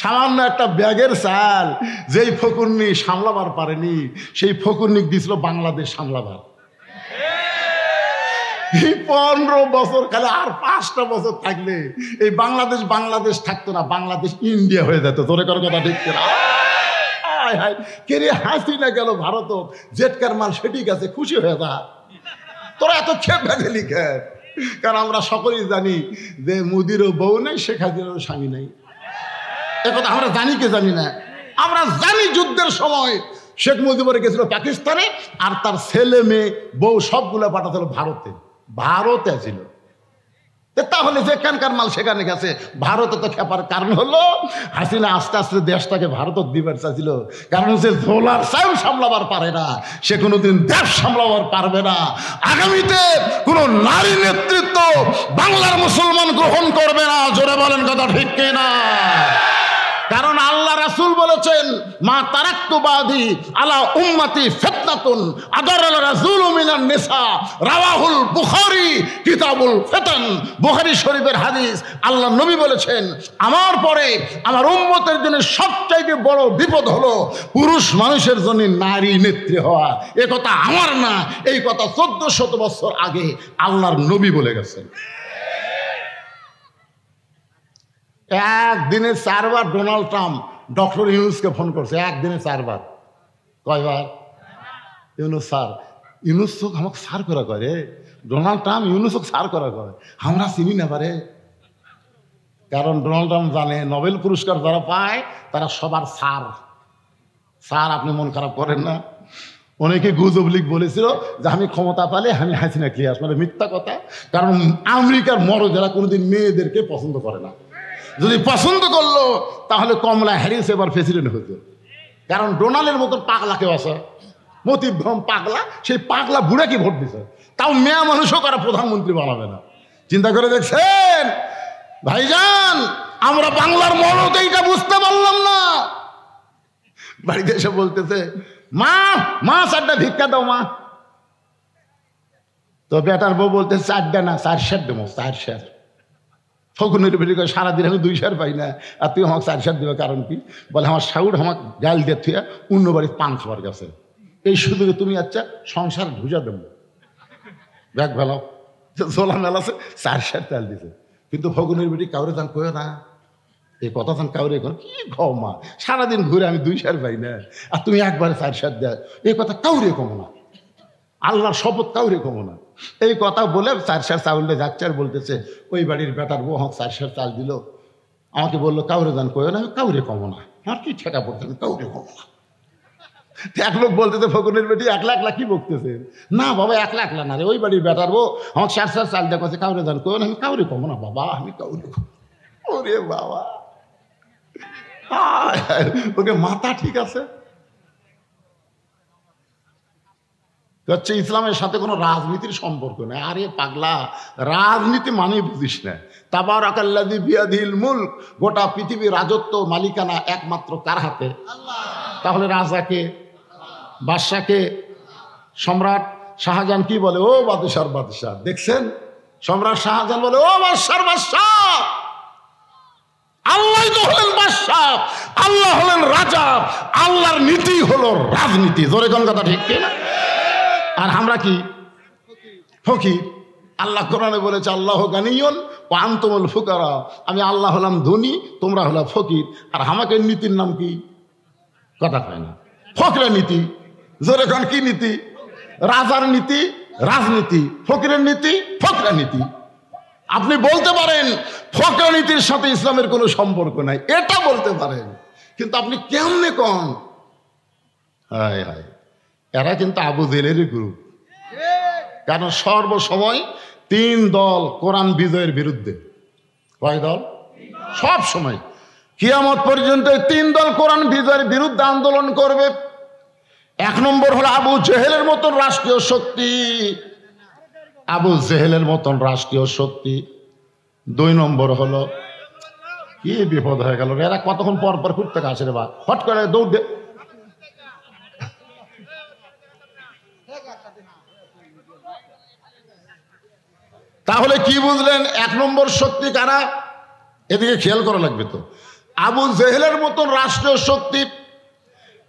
সামান্য একটা ব্যাগের চাল যেই ফকুরনি সামলাবার পারেনি সেই ফকুরনিক দিছিল বাংলাদেশ সামলাবার। এই 15 বছর খালি আর 5টা বছর থাকলে এই বাংলাদেশ থাকতো না, বাংলাদেশ ইন্ডিয়া হয়ে যেত। তোরে কারো কথা ঠিক না? কে রে হাসিনা গেল ভারত, জেটকার মাল সেটি গেছে, খুশি হয়ে যা। তোরা এত খেপে গেলি খেপ? কারণ আমরা সকলেই জানি যে মোদিরও বউ নেই, শেখ হাসিনারও স্বামী নেই। একথা আমরা জানি কে জানি না? আমরা জানি যুদ্ধের সময় শেখ মুজিবুর গেছিল পাকিস্তানে, আর তার ছেলে মেয়ে বউ সবগুলো পাঠাছিল ভারতে ছিল। তাহলে যেখানকার মাল সেখানে গেছে। ভারতে তো খেপার কারণ হলো হাসিনা আস্তে আস্তে দেশটাকে ভারত দিবার চাইছিল। কারণ সে ঝোলার চাইও সামলাবার পারে না, সে কোনোদিন দেশ সামলাবার পারবে না। আগামীতে কোন নারী নেতৃত্ব বাংলার মুসলমান গ্রহণ করবে না। জোরে বলেন কথা ঠিক কিনা? কারণ আল্লাহ রাসূল বলেছেন, মা তারাক্তু বাদি আলা উম্মতি ফিতনাতুন আদারাল রাসূলু মিনান নিসা, রাওয়াহুল বুখারী কিতাবুল ফিতান। বুখারী শরীফের হাদিস। আল্লাহ নবী বলেছেন, আমার পরে আমার উম্মতের জন্য সবচাইতে বড় বিপদ হলো পুরুষ মানুষের জন্য নারী নেত্রী হওয়া। এ কথা আমার না, এই কথা 1400 বছর আগে আল্লাহর নবী বলে গেছেন। একদিনে 4 বার ডোনাল্ড ট্রাম্প ডক্টর ইউনুসকে ফোন করছে। একদিনে 4 বার। কয়বার? ইউনুস স্যার, ইউনুস চোখ আমাকে সার করা করে, ডোনাল্ড ট্রাম্প ইউনুস সার করা করে, আমরা চিনি না পারে। কারণ ডোনাল্ড ট্রাম্প জানে নোবেল পুরস্কার যারা পায় তারা সবার স্যার। আপনি মন খারাপ করেন না? অনেকে গুজব লিগ বলেছিল যে আমি ক্ষমতা পালে আমি হাসিনা ক্লিয়ে আসবো। মিথ্যা কথা। কারণ আমেরিকার মরদেরা কোনোদিন মেয়েদেরকে পছন্দ করে না। যদি পছন্দ করলো তাহলে কমলা হ্যারিস এবার প্রেসিডেন্ট হতো। কারণ ডোনাল্ডের মতন পাগলা কেউ আছে, মতিভ্রম পাগলা, সেই পাগলা বুড়া কি ভোট দিছে, তাও মেয়া মানুষও কারা প্রধানমন্ত্রী বানাবে না। চিন্তা করে দেখছেন ভাইজান? আমরা বাংলার মরদ এইটা বুঝতে পারলাম না। বাড়িতে এসে বলতেছে, মা 4টা ভিক্ষা দাও মা। তো বেটার বউ বলতে 4টা না 4 সের দেবো, 4 সের। ফকুনের বেরিয়ে করে সারাদিন আমি 2 সের পাই না, আর তুই আমাকে 4 সের দেবে কারণ কি? বলে আমার শাউর আমাকে গাল দিয়ে থুয়া অন্য বাড়ির পান খাবার গেছে, এই সুযোগে তুমি আচ্ছা সংসার ঢুজা দেবো। ব্যাগ ভেলাও জোলা মেলাছে 4 সের তেল দিছে। কিন্তু ফকুনের বেটি কাউরে যান কয়ে না, এই কথা যান কাউরে কর কি খাও মা, সারাদিন ঘুরে আমি 2 সের পাই না, আর তুমি একবারে 4 সের দেয়, এই কথা কাউরে কমো না, আল্লাহর শপথ কাউরে কমো না। এই কথা বলে 4 সের চাউলটা যাচ্ছে আর বলতেছে ওই বাড়ির বেটার বউ আমাকে 4 সের চাল দিল, আমাকে বললো কাউরে যান কয়ে না, কাউরে কমো না। আমার কি ঠেকা পড়তে, কাউরে কমো না। এক লোক বলতেছে ফকুনের বেটি একলা কি বকতেছে? না বাবা একলা না রে, ওই বাড়ির বেটার বউ আমাকে 4 সের চাল দেখাচ্ছে, কাউরে যান কয়ে না, আমি কাউরে কমো না বাবা, আমি কাউরে কমো। ওরে বাবা, ওকে মাথা ঠিক আছে? হচ্ছে ইসলামের সাথে কোনো রাজনীতির সম্পর্ক নেই। আরে পাগলা, রাজনীতি মানে বুঝিস না। তাবারাকাল্লাযী বিয়াদিহিল মুলক, গোটা পৃথিবীর রাজত্ব মালিকানা একমাত্র কার হাতে? তাহলে রাজাকে, বাদশাকে? সম্রাট শাহজাহান কি বলে? ও বাদশার বাদশাহ। দেখছেন সম্রাট শাহজাহান বলে ও বাদশার বাদশাহ। আল্লাহ তো হলেন বাদশাহ, আল্লাহ হলেন রাজা, আল্লাহর নীতি হলো রাজনীতি। জোরে কোন কথা ঠিক কিনা? আর আমরা কি? ফকির। আল্লাহ কোরআনে বলেছে আল্লাহ গানিয়ুন ওয়া আনতুমুল ফুকারা, আমি আল্লাহ হলাম ধনী, তোমরা হলো ফকির। আর আমাকে নীতির নাম কি? কথা কয় না, ফকিরের নীতি। জোরে কোন কি নীতি? রাজার নীতি রাজনীতি, ফকিরের নীতি ফকিরের নীতি। আপনি বলতে পারেন ফকির নীতির সাথে ইসলামের কোনো সম্পর্ক নাই, এটা বলতে পারেন, কিন্তু আপনি কেমনে কন? হায় হায়, এরা কিন্তু আবু জেলেরই গ্রুপ। কারণ সর্বসময় 3 দল কোরআন বিজয়ের বিরুদ্ধে। কয় দল? সব সময় কিয়ামত পর্যন্ত 3 দল কোরআন বিজয়ের বিরুদ্ধে আন্দোলন করবে। 1 নম্বর হলো আবু জেহেলের মতন রাষ্ট্রীয় শক্তি, আবু জেহেলের মতন রাষ্ট্রীয় শক্তি। 2 নম্বর হলো, কি বিপদ হয়ে গেল, এরা কতক্ষণ পর পর ঘুরতে আসে রে বা, হট করে দৌড় দে। তাহলে কি বুঝলেন 1 নম্বর শক্তি কারা? এদিকে খেয়াল করা লাগবে তো। আবু জেহেলের মতন রাষ্ট্রীয় শক্তি,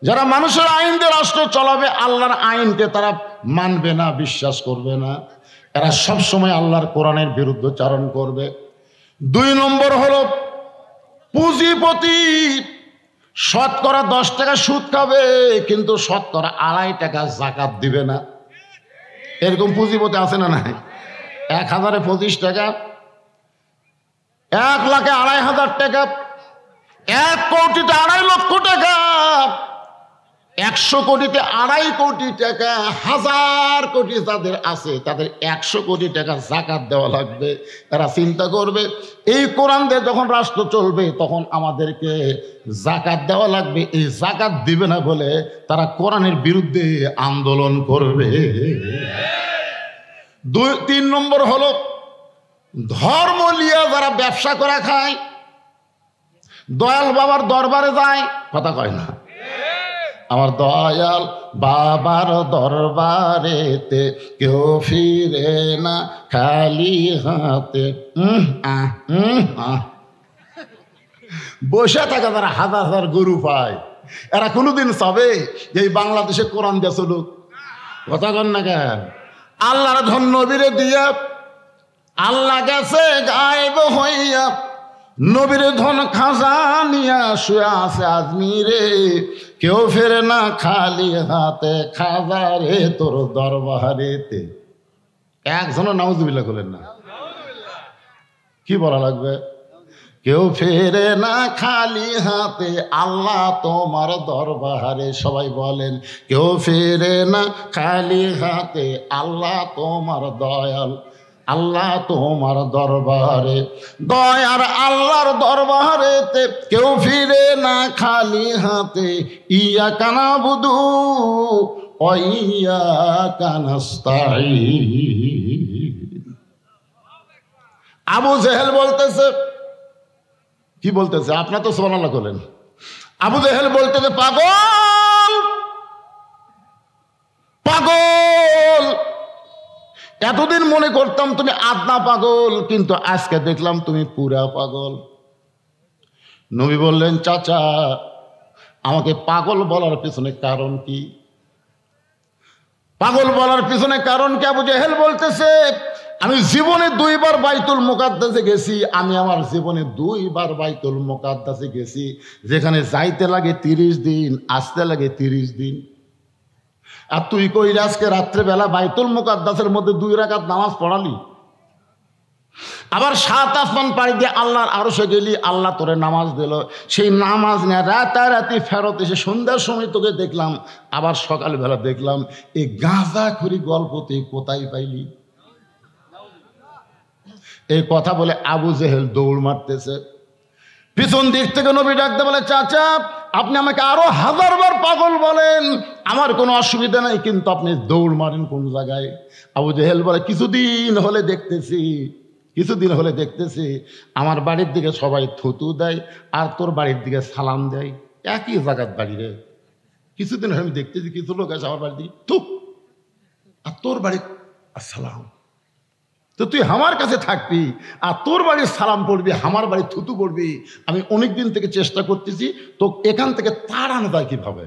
যারা মানুষের আইন দিয়ে রাষ্ট্র চালাবে, আল্লাহর আইনকে তারা মানবে না, বিশ্বাস করবে না। এরা সবসময় আল্লাহর কোরআনের বিরুদ্ধচারণ করবে। 2 নম্বর হলো পুঁজিপতি। শতকরা 10 টাকা সুদ খাবে, কিন্তু শতকরা 2.5 টাকা যাকাত দিবে না। এরকম পুঁজিপতি আছে না নাই? 1000-এ 25 টাকা, 1 লাখে 2,500 টাকা, 1 কোটিতে 2.5 লক্ষ টাকা, 100 কোটিতে 2.5 কোটি টাকা। 1000 কোটি যাদের আছে তাদের 100 কোটি টাকা যাকাত দেওয়া লাগবে। এরা চিন্তা করবে এই কোরআন দিয়ে যখন রাষ্ট্র চলবে তখন আমাদেরকে যাকাত দেওয়া লাগবে। এই যাকাত দিবে না বলে তারা কোরআনের বিরুদ্ধে আন্দোলন করবে। 3 নম্বর হলো ধর্ম নিয়ে যারা ব্যবসা করে খায়, দয়াল বাবার দরবারে যায়, কথা কয় না, আমার দয়াল বাবার দরবারেতে কেউ ফিরে না খালি হাতে। বসে থাকে তারা 1000 গরু পায়, এরা কোনোদিন চাবে যে এই বাংলাদেশে কোরআন দিয়ে চলুক? কথা কন না কেন? আল্লাহর ধন নবীরে দিয়া আল্লাহ গেছে গায়েব হইয়া, নবীর ধন খাজানিয়া শুয়ে আছে আজমিরে, কেউ ফেরে না খালি হাতে খাজারে তোর দরবারেতে। একজনও নাউজুবিল্লাহ করলেন না? কি বলা লাগবে? কেউ ফেরে না খালি হাতে আল্লাহ তোমার দরবারে। সবাই বলেন, কেউ ফেরে না খালি হাতে আল্লাহ তোমার দয়াল, আল্লাহ তোমার দরবারে। দয়ার আল্লাহর দরবারেতে কেউ ফিরে না খালি হাতে। ইয়া কানা বুধু ইয়া কানাস্তাইন। আবু জেহেল বলতেছে, কি বলতেছে? আপনার তো সুবহানাল্লাহ করলেন। আবু জেহেল বলতেছে, পাগল পাগল, এতদিন মনে করতাম তুমি আধা পাগল, কিন্তু আজকে দেখলাম তুমি পুরা পাগল। নবী বললেন, চাচা আমাকে পাগল বলার পিছনে কারণ কি? পাগল বলার পিছনে কারণ কি? আবু জেহেল বলতেছে, আমি জীবনে 2 বার বাইতুল মুকাদ্দাসে গেছি। আমি আমার জীবনে 2 বার বাইতুল মুকাদ্দাসে গেছি, যেখানে যাইতে লাগে 30 দিন, আসতে লাগে 30 দিন। আর তুই কই আজকে রাত্রেবেলা বাইতুল মুকাদ্দাসের মধ্যে 2 রাকাত নামাজ পড়ালি, আবার 7 আসমান পাড়ি দিয়ে আল্লাহর আরশে গেলি, আল্লাহ তোরে নামাজ দিল। সেই নামাজ নিয়ে রাতারাতি ফেরত এসে সন্ধ্যার সময় তোকে দেখলাম, আবার সকালবেলা দেখলাম। এই গাঁজাখুরি গল্প তুই কোথায় পাইলি? এই কথা বলে আবু জেহেল দৌড় মারতেছে। পিছন দিক থেকে নবী ডাকতে বলে, চাচা আপনি আমাকে আরো 1000 বার পাগল বলেন, আমার কোনো অসুবিধা নাই, কিন্তু আপনি দৌড় মারেন কোন জায়গায়? আবু জেহেল বলে, কিছুদিন হলে দেখতেছি আমার বাড়ির দিকে সবাই থুতু দেয় আর তোর বাড়ির দিকে সালাম দেয়, একই জায়গার বাড়ি রে। কিছুদিন হলে আমি দেখতেছি কিছু লোক আছে আমার বাড়ির দিকে থুক, আর তোর বাড়ি আসসালাম। তো তুই আমার কাছে থাকবি আর তোর বাড়ির সালাম পড়বি, আমার বাড়ির থুতু পড়বি। আমি অনেকদিন থেকে চেষ্টা করতেছি তো এখান থেকে তাড়ানো যায় কিভাবে।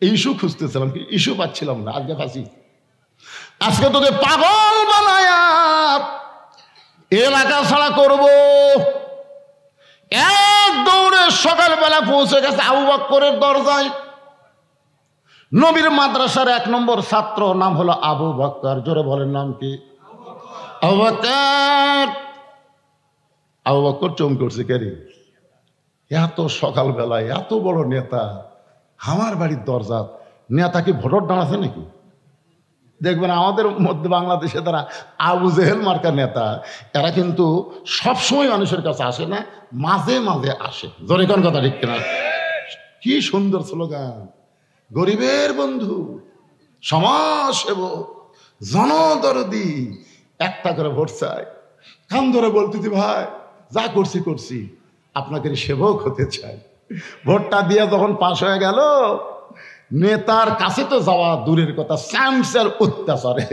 এই ইস্যু খুঁজতেছিলাম, ইস্যু পাচ্ছিলাম না। আজকে ফাঁসি, আজকে তোকে পাগল বানায়া এলাকা ছাড়া করব। এক দৌড়ে সকালবেলা পৌঁছে গেছে আবু বকরের দরজায়। নবীর মাদ্রাসার 1 নম্বর ছাত্র, নাম হলো আবু বকর। জোরে বলেন নাম কি? আবু বকর। আবু বকর চমকে উঠছে, কে রে? এত সকালবেলায় এত বড় নেতা আমার বাড়ির দরজা। নেতা কি ভোটর দাঁড়াছে নাকি? দেখবেন আমাদের মধ্যে বাংলাদেশে তারা আবু জেহেল মার্কা নেতা, এরা কিন্তু সবসময় মানুষের কাছে আসে না, মাঝে মাঝে আসে। জোরে কোন কথা ঠিক কিনা? কি সুন্দর স্লোগান, গরিবের বন্ধু, সমাজসেবক, জনদরদি, একটা করে ভোট চাই। কান ধরে বলতেছি, ভাই যা করছি আপনাকে সেবক হতে চাই। ভোটটা দিয়ে যখন পাশ হয়ে গেল, নেতার কাছে তো যাওয়া দূরের কথা, স্যামসের অত্যাচারে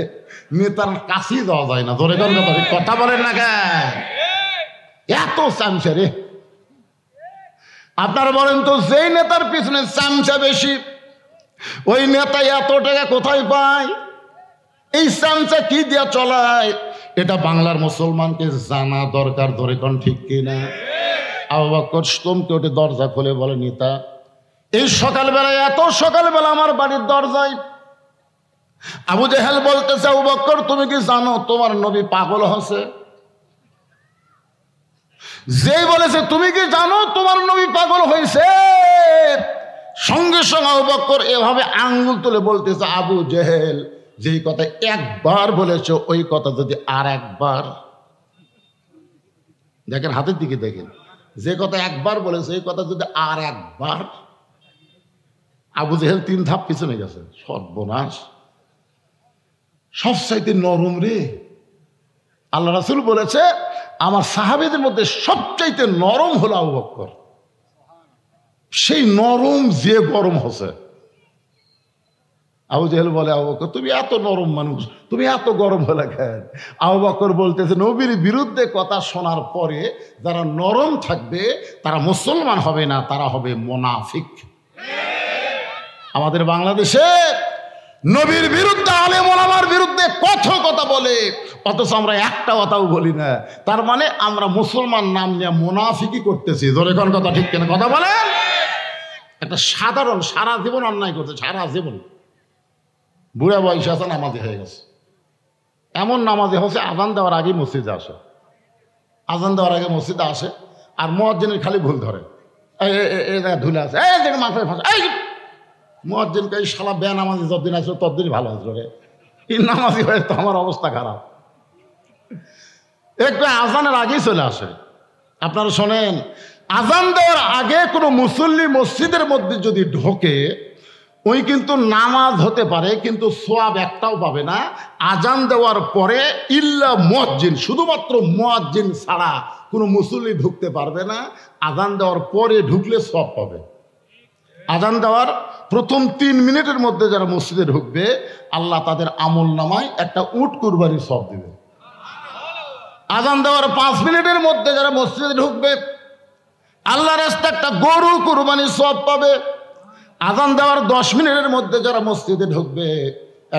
নেতার কাছেই যাওয়া যায় না। ধরে কথা বলেন না কেন? এত স্যামসে রে। আপনারা বলেন তো, যেই নেতার পিছনে চামচা বেশি, ওই নেতা এত টাকা কোথায় পায়? এই চামচা কি দিয়া চলায়? এটা বাংলার মুসলমানকে জানা দরকার। ধরে কোন ঠিক কিনা? আবু বকর স্তম্ভকে ওঠে, দরজা খুলে বলে, নেতা, এই সকালবেলায়, এত সকালবেলা আমার বাড়ির দরজায়। আবু জেহেল বলতেছে, আবু বকর, তুমি কি জানো তোমার নবী পাগল হচ্ছে? যেই বলেছে তুমি কি জানো তোমার নবী পাগল হয়েছে, সঙ্গে সঙ্গে আবু বকর এভাবে আঙ্গুল তুলে বলতেছে, আবু জেহেল, যেই কথা একবার বলেছ, ওই কথা যদি আর একবার, দেখেন হাতের দিকে দেখেন, যে কথা একবার বলেছে এই কথা যদি আর একবার। আবু জেহেল 3 ধাপ পিছনে গেছে। সর্বনাশ, সবচাইতে নরম রে। আল্লাহ রাসূল বলেছে, আমার সাহাবীদের মধ্যে সবচাইতে নরম হলো আবু বকর। সেই নরম যে গরম হচ্ছে। আবু জেহেল বলে, আবু বকর, তুমি এত নরম মানুষ, তুমি এত গরম হলে কেন? আবু বকর বলতেছে, নবীর বিরুদ্ধে কথা শোনার পরে যারা নরম থাকবে তারা মুসলমান হবে না, তারা হবে মুনাফিক। আমাদের বাংলাদেশে নবীর বিরুদ্ধে, আলেম ওলামার বিরুদ্ধে কত কথা বলে, অথচ আমরা একটা কথাও বলি না। তার মানে আমরা মুসলমান নাম নিয়ে মুনাফিকি করতেছি। ধরে কোন কথা ঠিক কিনা? কথা বলে। একটা সাধারণ সারা জীবন অন্যায় করছে, সারা জীবন। বুড়া বয়সে আছে, নামাজি হয়ে গেছে। এমন নামাজি হচ্ছে আজান দেওয়ার আগে মসজিদে আসে, আজান দেওয়ার আগে মসজিদে আসে, আর মুয়াজ্জিনের খালি ভুল ধরে, এই ধুলে আছে, এই দেখে মাথায় ফাঁসে, এই মুয়াজ্জিনকে, এই শালা বে নামাজি যতদিন আসলো ততদিনই ভালো আসলো রে। এই নামাজি হয়ে তো আমার অবস্থা খারাপ। একটু আজানের আগেই চলে আসে। আপনারা শোনেন, আজান দেওয়ার আগে কোনো মুসল্লি মসজিদের মধ্যে যদি ঢোকে, ওই কিন্তু নামাজ হতে পারে, কিন্তু সোয়াব একটাও পাবে না। আজান দেওয়ার পরে ইল্লা মুয়াজ্জিন, শুধুমাত্র মুয়াজ্জিন ছাড়া কোনো মুসল্লি ঢুকতে পারবে না। আজান দেওয়ার পরে ঢুকলে সওয়াব পাবে। আজান দেওয়ার প্রথম 3 মিনিটের মধ্যে যারা মসজিদে ঢুকবে, আল্লাহ তাদের আমল নামায় একটা উট কুরবানির সওয়াব দিবে। আজান দেওয়ার 5 মিনিটের মধ্যে যারা মসজিদে ঢুকবে, আল্লাহর রাস্তায় একটা গরু কুরবানির সওয়াব পাবে। আজান দেওয়ার 10 মিনিটের মধ্যে যারা মসজিদে ঢুকবে,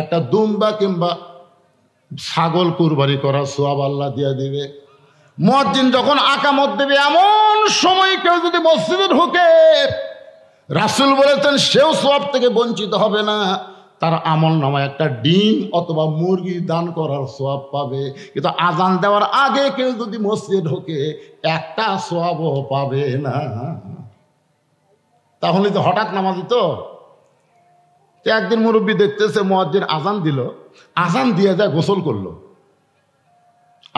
একটা দুম্বা কিংবা ছাগল কুরবানি করার সওয়াব আল্লাহ দিয়ে দিবে। মুয়াজ্জিন যখন আকামত দেবে, এমন সময় কেউ যদি মসজিদে ঢোকে, রাসূল বলেছেন সেও সওয়াব থেকে বঞ্চিত হবে না। তার আমল নামায় একটা ডিম অথবা মুরগি দান করার সওয়াব পাবে। কিন্তু আজান দেওয়ার আগে কেউ যদি মসজিদে ঢোকে, একটা সওয়াবও পাবে না। তাহলে তো হঠাৎ নামাজি তো। একদিন মুরব্বী দেখতেছে মুয়াজ্জিন আজান দিল, আজান দিয়ে যায় গোসল করলো।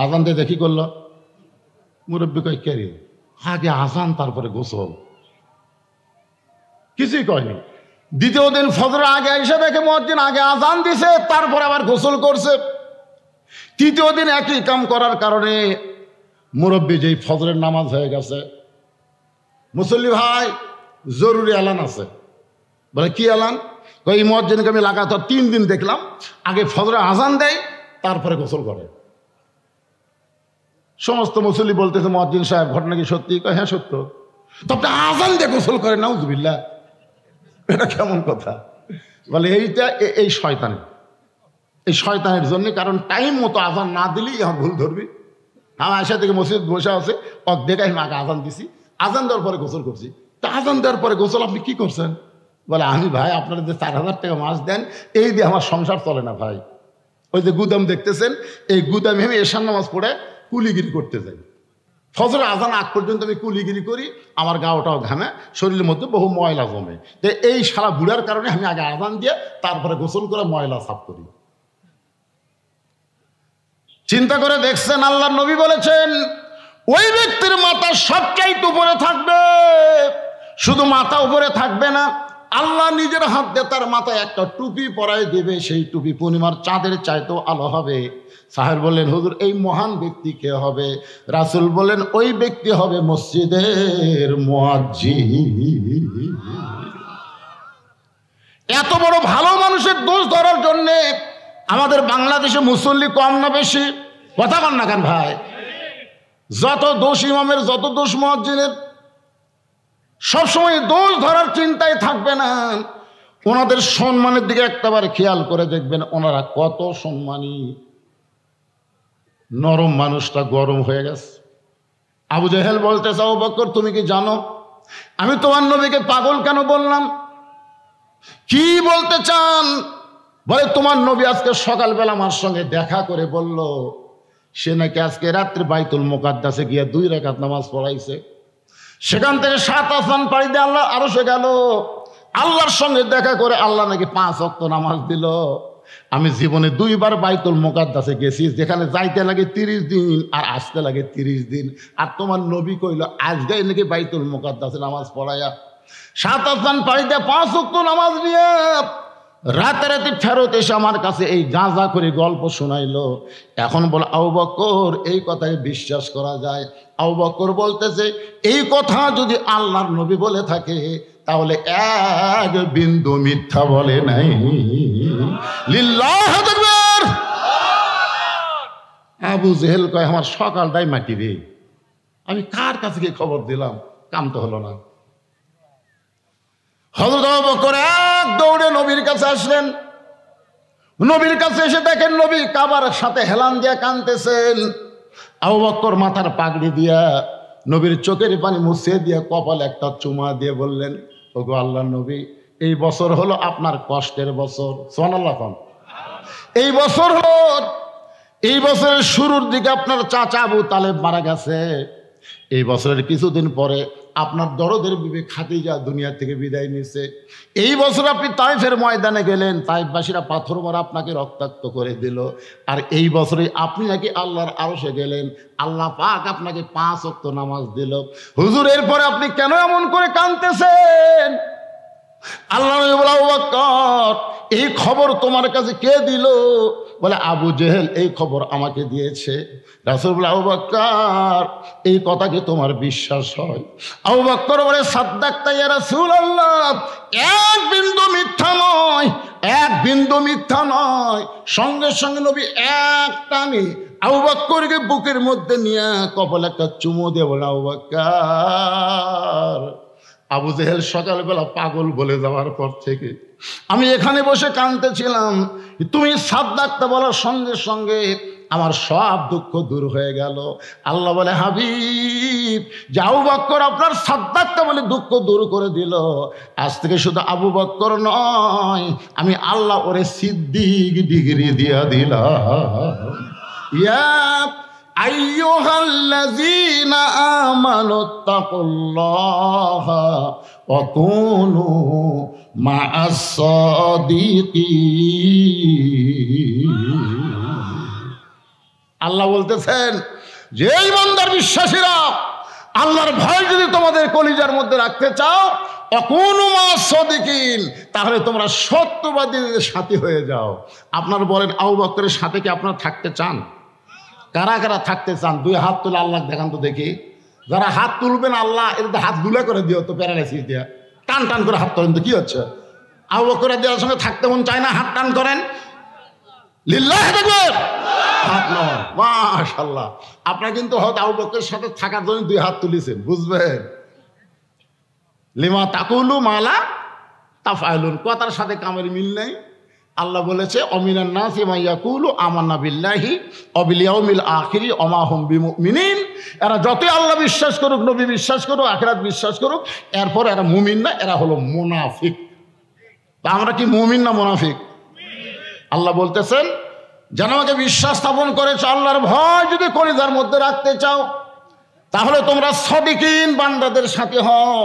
আজান দিয়ে দেখি করলো, মুরব্বী কয়, কে রে, আগে আজান তারপরে গোসল, কিছুই কয়নি। দ্বিতীয় দিন ফজরের আগে এসে দেখে মুয়াজ্জিন আগে আজান দিছে, তারপর আবার গোসল করছে। তৃতীয় দিন একই কাম করার কারণে মুরব্বী যেই ফজরের নামাজ হয়ে গেছে, মুসল্লি ভাই জরুরি এলান আছে। বলে কি এলান? এই মুয়াজ্জিনকে আমি লাগাতার 3 দিন দেখলাম, আগে ফজরে আজান দেয়, তারপরে গোসল করে। সমস্ত মুসল্লি বলতেছে, মুয়াজ্জিন সাহেব ঘটনা কি সত্যি? হ্যাঁ সত্য। তো আপনি আজান দিয়ে গোসল করেন? নাউজুবিল্লাহ, এটা কেমন কথা? বলে এইটা এই শয়তানের, এই শয়তানের জন্য। কারণ টাইম মতো আজান না দিলেই আমার ভুল ধরবি। আমার আশা থেকে মসজিদ বসে আছে, দেখাই আগে আজান দিছি, আজান দেওয়ার পরে গোসল করছি। তা আজান দেওয়ার পরে গোসল আপনি কি করছেন? বলে আমি ভাই আপনারা যে 4000 টাকা মাস দেন, এই দিয়ে আমার সংসার চলে না ভাই। ওই যে গুদাম দেখতেছেন, এই গুদামে আমি এশার নামাজ পড়ে কুলিগিরি করতে যাই। ফজর আজান আগ পর্যন্ত আমি কুলিগিরি করি, আমার গাওটাও ঘামে, শরীরের মধ্যে বহু ময়লা জমে। তো এই সারা বুড়ার কারণে আমি আগে আজান দিয়ে তারপরে গোসল করে ময়লা সাফ করি। চিন্তা করে দেখছেন, আল্লাহর নবী বলেছেন ওই ব্যক্তির মাথা সবচাইতে উপরে থাকবে। শুধু মাথা উপরে থাকবে না, আল্লাহ নিজের হাত দিয়ে তার মাথায় একটা টুপি পরাই দেবে। সেই টুপি পূর্ণিমার চাঁদের চাইতেও আলো হবে। সাহেব বললেন, হুজুর এই মহান ব্যক্তি কে হবে? রাসূল বলেন, ওই ব্যক্তি হবে মসজিদের মুয়াজ্জিন। এত বড় ভালো মানুষের দোষ ধরার জন্যে আমাদের বাংলাদেশে মুসল্লি কম না বেশি? কথা বল না কেন ভাই? যত দোষ ইমামের, যত দোষ মুয়াজ্জিনের। সবসময় দোষ ধরার চিন্তায় থাকবে না, ওনাদের সম্মানের দিকে একটাবার খেয়াল করে দেখবেন ওনারা কত সম্মানী। নরম মানুষটা গরম হয়ে গেছে। আবু জেহেল বলতেছে, আবু বকর তুমি কি জানো আমি তোমার নবীকে পাগল কেন বললাম? কি বলতে চান? বলে তোমার নবী আজকে সকালবেলা আমার সঙ্গে দেখা করে বলল সে নাকি আজকে রাত্রে বাইতুল মুকাদ্দাসে গিয়ে 2 রাকাত নামাজ পড়াইছে। সেখান থেকে 7 আসমান পাড়ি দিয়ে আল্লাহ আরশে গেল, আল্লাহর সঙ্গে দেখা করে আল্লাহ নাকি 5 ওয়াক্ত নামাজ দিল। আমি জীবনে 2 বার বাইতুল মুকাদ্দাসে গেছি, যেখানে যাইতে লাগে 30 দিন আর আসতে লাগে 30 দিন। আর তোমার নবী কইল আজকে নাকি বাইতুল মুকাদ্দাসে নামাজ পড়ায়া 7 আসমান পাড়ি দিয়ে 5 ওয়াক্ত নামাজ নিয়ে রাতারাতি ফেরত এসে আমার কাছে এই গাঁজা করে গল্প শোনাইলো। এখন বলে আবু বকর এই কথায় বিশ্বাস করা যায়? আবু বকর বলতেছে এই কথা যদি আল্লাহর নবী বলে থাকে তাহলে এক বিন্দু মিথ্যা বলে নাই। লিল্লাহ তাকবীর। আবু জেহেল কয় আমার সকালটাই মাটি রে, আমি কার কাছে গিয়ে খবর দিলাম, কাম তো হলো না। হযরত আবু বকর এক দৌড়ে নবীর কাছে আসলেন। নবীর কাছে এসে দেখেন নবী কাবার সাথে হেলান দিয়ে কাঁদতেছেন। আবু বকর মাথার পাগড়ি দিয়া নবীর চোখের পানি মুছে দিয়ে কপালে একটা চুমা দিয়ে বললেন, ওগো আল্লাহর নবী এই বছর হলো আপনার কষ্টের বছর। সুবহানাল্লাহ। এই বছর হলো, এই বছরের শুরুর দিকে আপনার চাচা আবু তালেব মারা গেছে। এই বছরের কিছুদিন পরে আপনার দরদের বিবি খাদিজা দুনিয়া থেকে বিদায় নিছে। এই বছর আপনি তাইফের ময়দানে গেলেন, তাইফবাসীরা পাথর মারা আপনাকে রক্তাক্ত করে দিল। আর এই বছরে আপনি নাকি আল্লাহর আরশে গেলেন, আল্লাহ পাক আপনাকে 5 ওয়াক্ত নামাজ দিল। হুজুর এরপরে আপনি কেন এমন করে কাঁদতেছেন? আল্লাহ নবী বলে আবু বকর এই খবর তোমার কাছে কে দিল? বলে আবু জেহেল এই খবর আমাকে দিয়েছে। রাসূল বলে আবু বকর এই কথা কি তোমার বিশ্বাস হয়? আবু বকর বলে সাদ্দাকতা ইয়া রাসূলুল্লাহ, এক বিন্দু মিথ্যা নয়, এক বিন্দু মিথ্যা নয়। সঙ্গে সঙ্গে নবী এক টানে আবু বকরকে বুকের মধ্যে নিয়ে কপালে একটা চুমু দিয়ে বলে আবু বকর। আবু জেহেল সকালবেলা পাগল বলে যাওয়ার পর থেকে আমি এখানে বসে কাঁদতেছিলাম, তুমি সাদ্দাকতা বলার সঙ্গে সঙ্গে আমার সব দুঃখ দূর হয়ে গেল। আল্লাহ বলে হাবিব যে আবু বকর আপনার সাদ্দাকতা বলে দুঃখ দূর করে দিল। আজ থেকে শুধু আবু বকর নয়, আমি আল্লাহ ওরে সিদ্দিক ডিগ্রি দিয়া দিলাম। ইয়া আইয়ুহাল্লাযীনা আমানুত্তাকুল্লাহা ওয়া কুনু মা'আস সাদিকিন। আল্লাহ বলতেছেন যে ঈমানদার বিশ্বাসীরা আল্লাহর ভয় যদি তোমাদের কলিজার মধ্যে রাখতে চাও ওয়া কুনু মা'আস সাদিকিন, তাহলে তোমরা সত্যবাদীদের সাথী হয়ে যাও। আপনার বলেন আবু বকরের সাথে কি আপনারা থাকতে চান? কারা কারা থাকতে চান? 2 হাত তুলে আল্লাহ দেখান তো দেখি। যারা হাত তুলবেন আল্লাহ এটা হাত দুলা করে দিও তো, প্যারালাইসিস দিয়া টান টান করে হাত তোলেন তো কি হচ্ছে? আবু বকর রাদিয়াল্লাহু সঙ্গে থাকতে মন চায় না, হাত টান করেন। লিল্লাহি তাকবীর। হাত নয় মাশাআল্লাহ। আপনারা কিন্তু হয়তো আবু বকরের সাথে থাকার জন্য 2 হাত তুলেছেন, বুঝবেন? লিমা তাকুলু মালা তাফআলুন, কথার সাথে কামের মিল নাই। আল্লাহ বলেছে অমিনান নাসি মা ইয়াকুলু আমান্না বিল্লাহি ওয়া বিল ইয়াউমিল আখিরি ওয়া মা হুম বিমুমিনিন। এরা যতই আল্লাহ বিশ্বাস করুক, নবী বিশ্বাস করুক, আখিরাত বিশ্বাস করুক, এরপর এরা মুমিন না, এরা হলো মুনাফিক। তা আমরা কি মুমিন না মুনাফিক? আল্লাহ বলতেছেন যেন আমাকে বিশ্বাস স্থাপন করেছ, আল্লাহর ভয় যদি কলিজার মধ্যে রাখতে চাও তাহলে তোমরা সদিকিন বান্দাদের সাথে হও।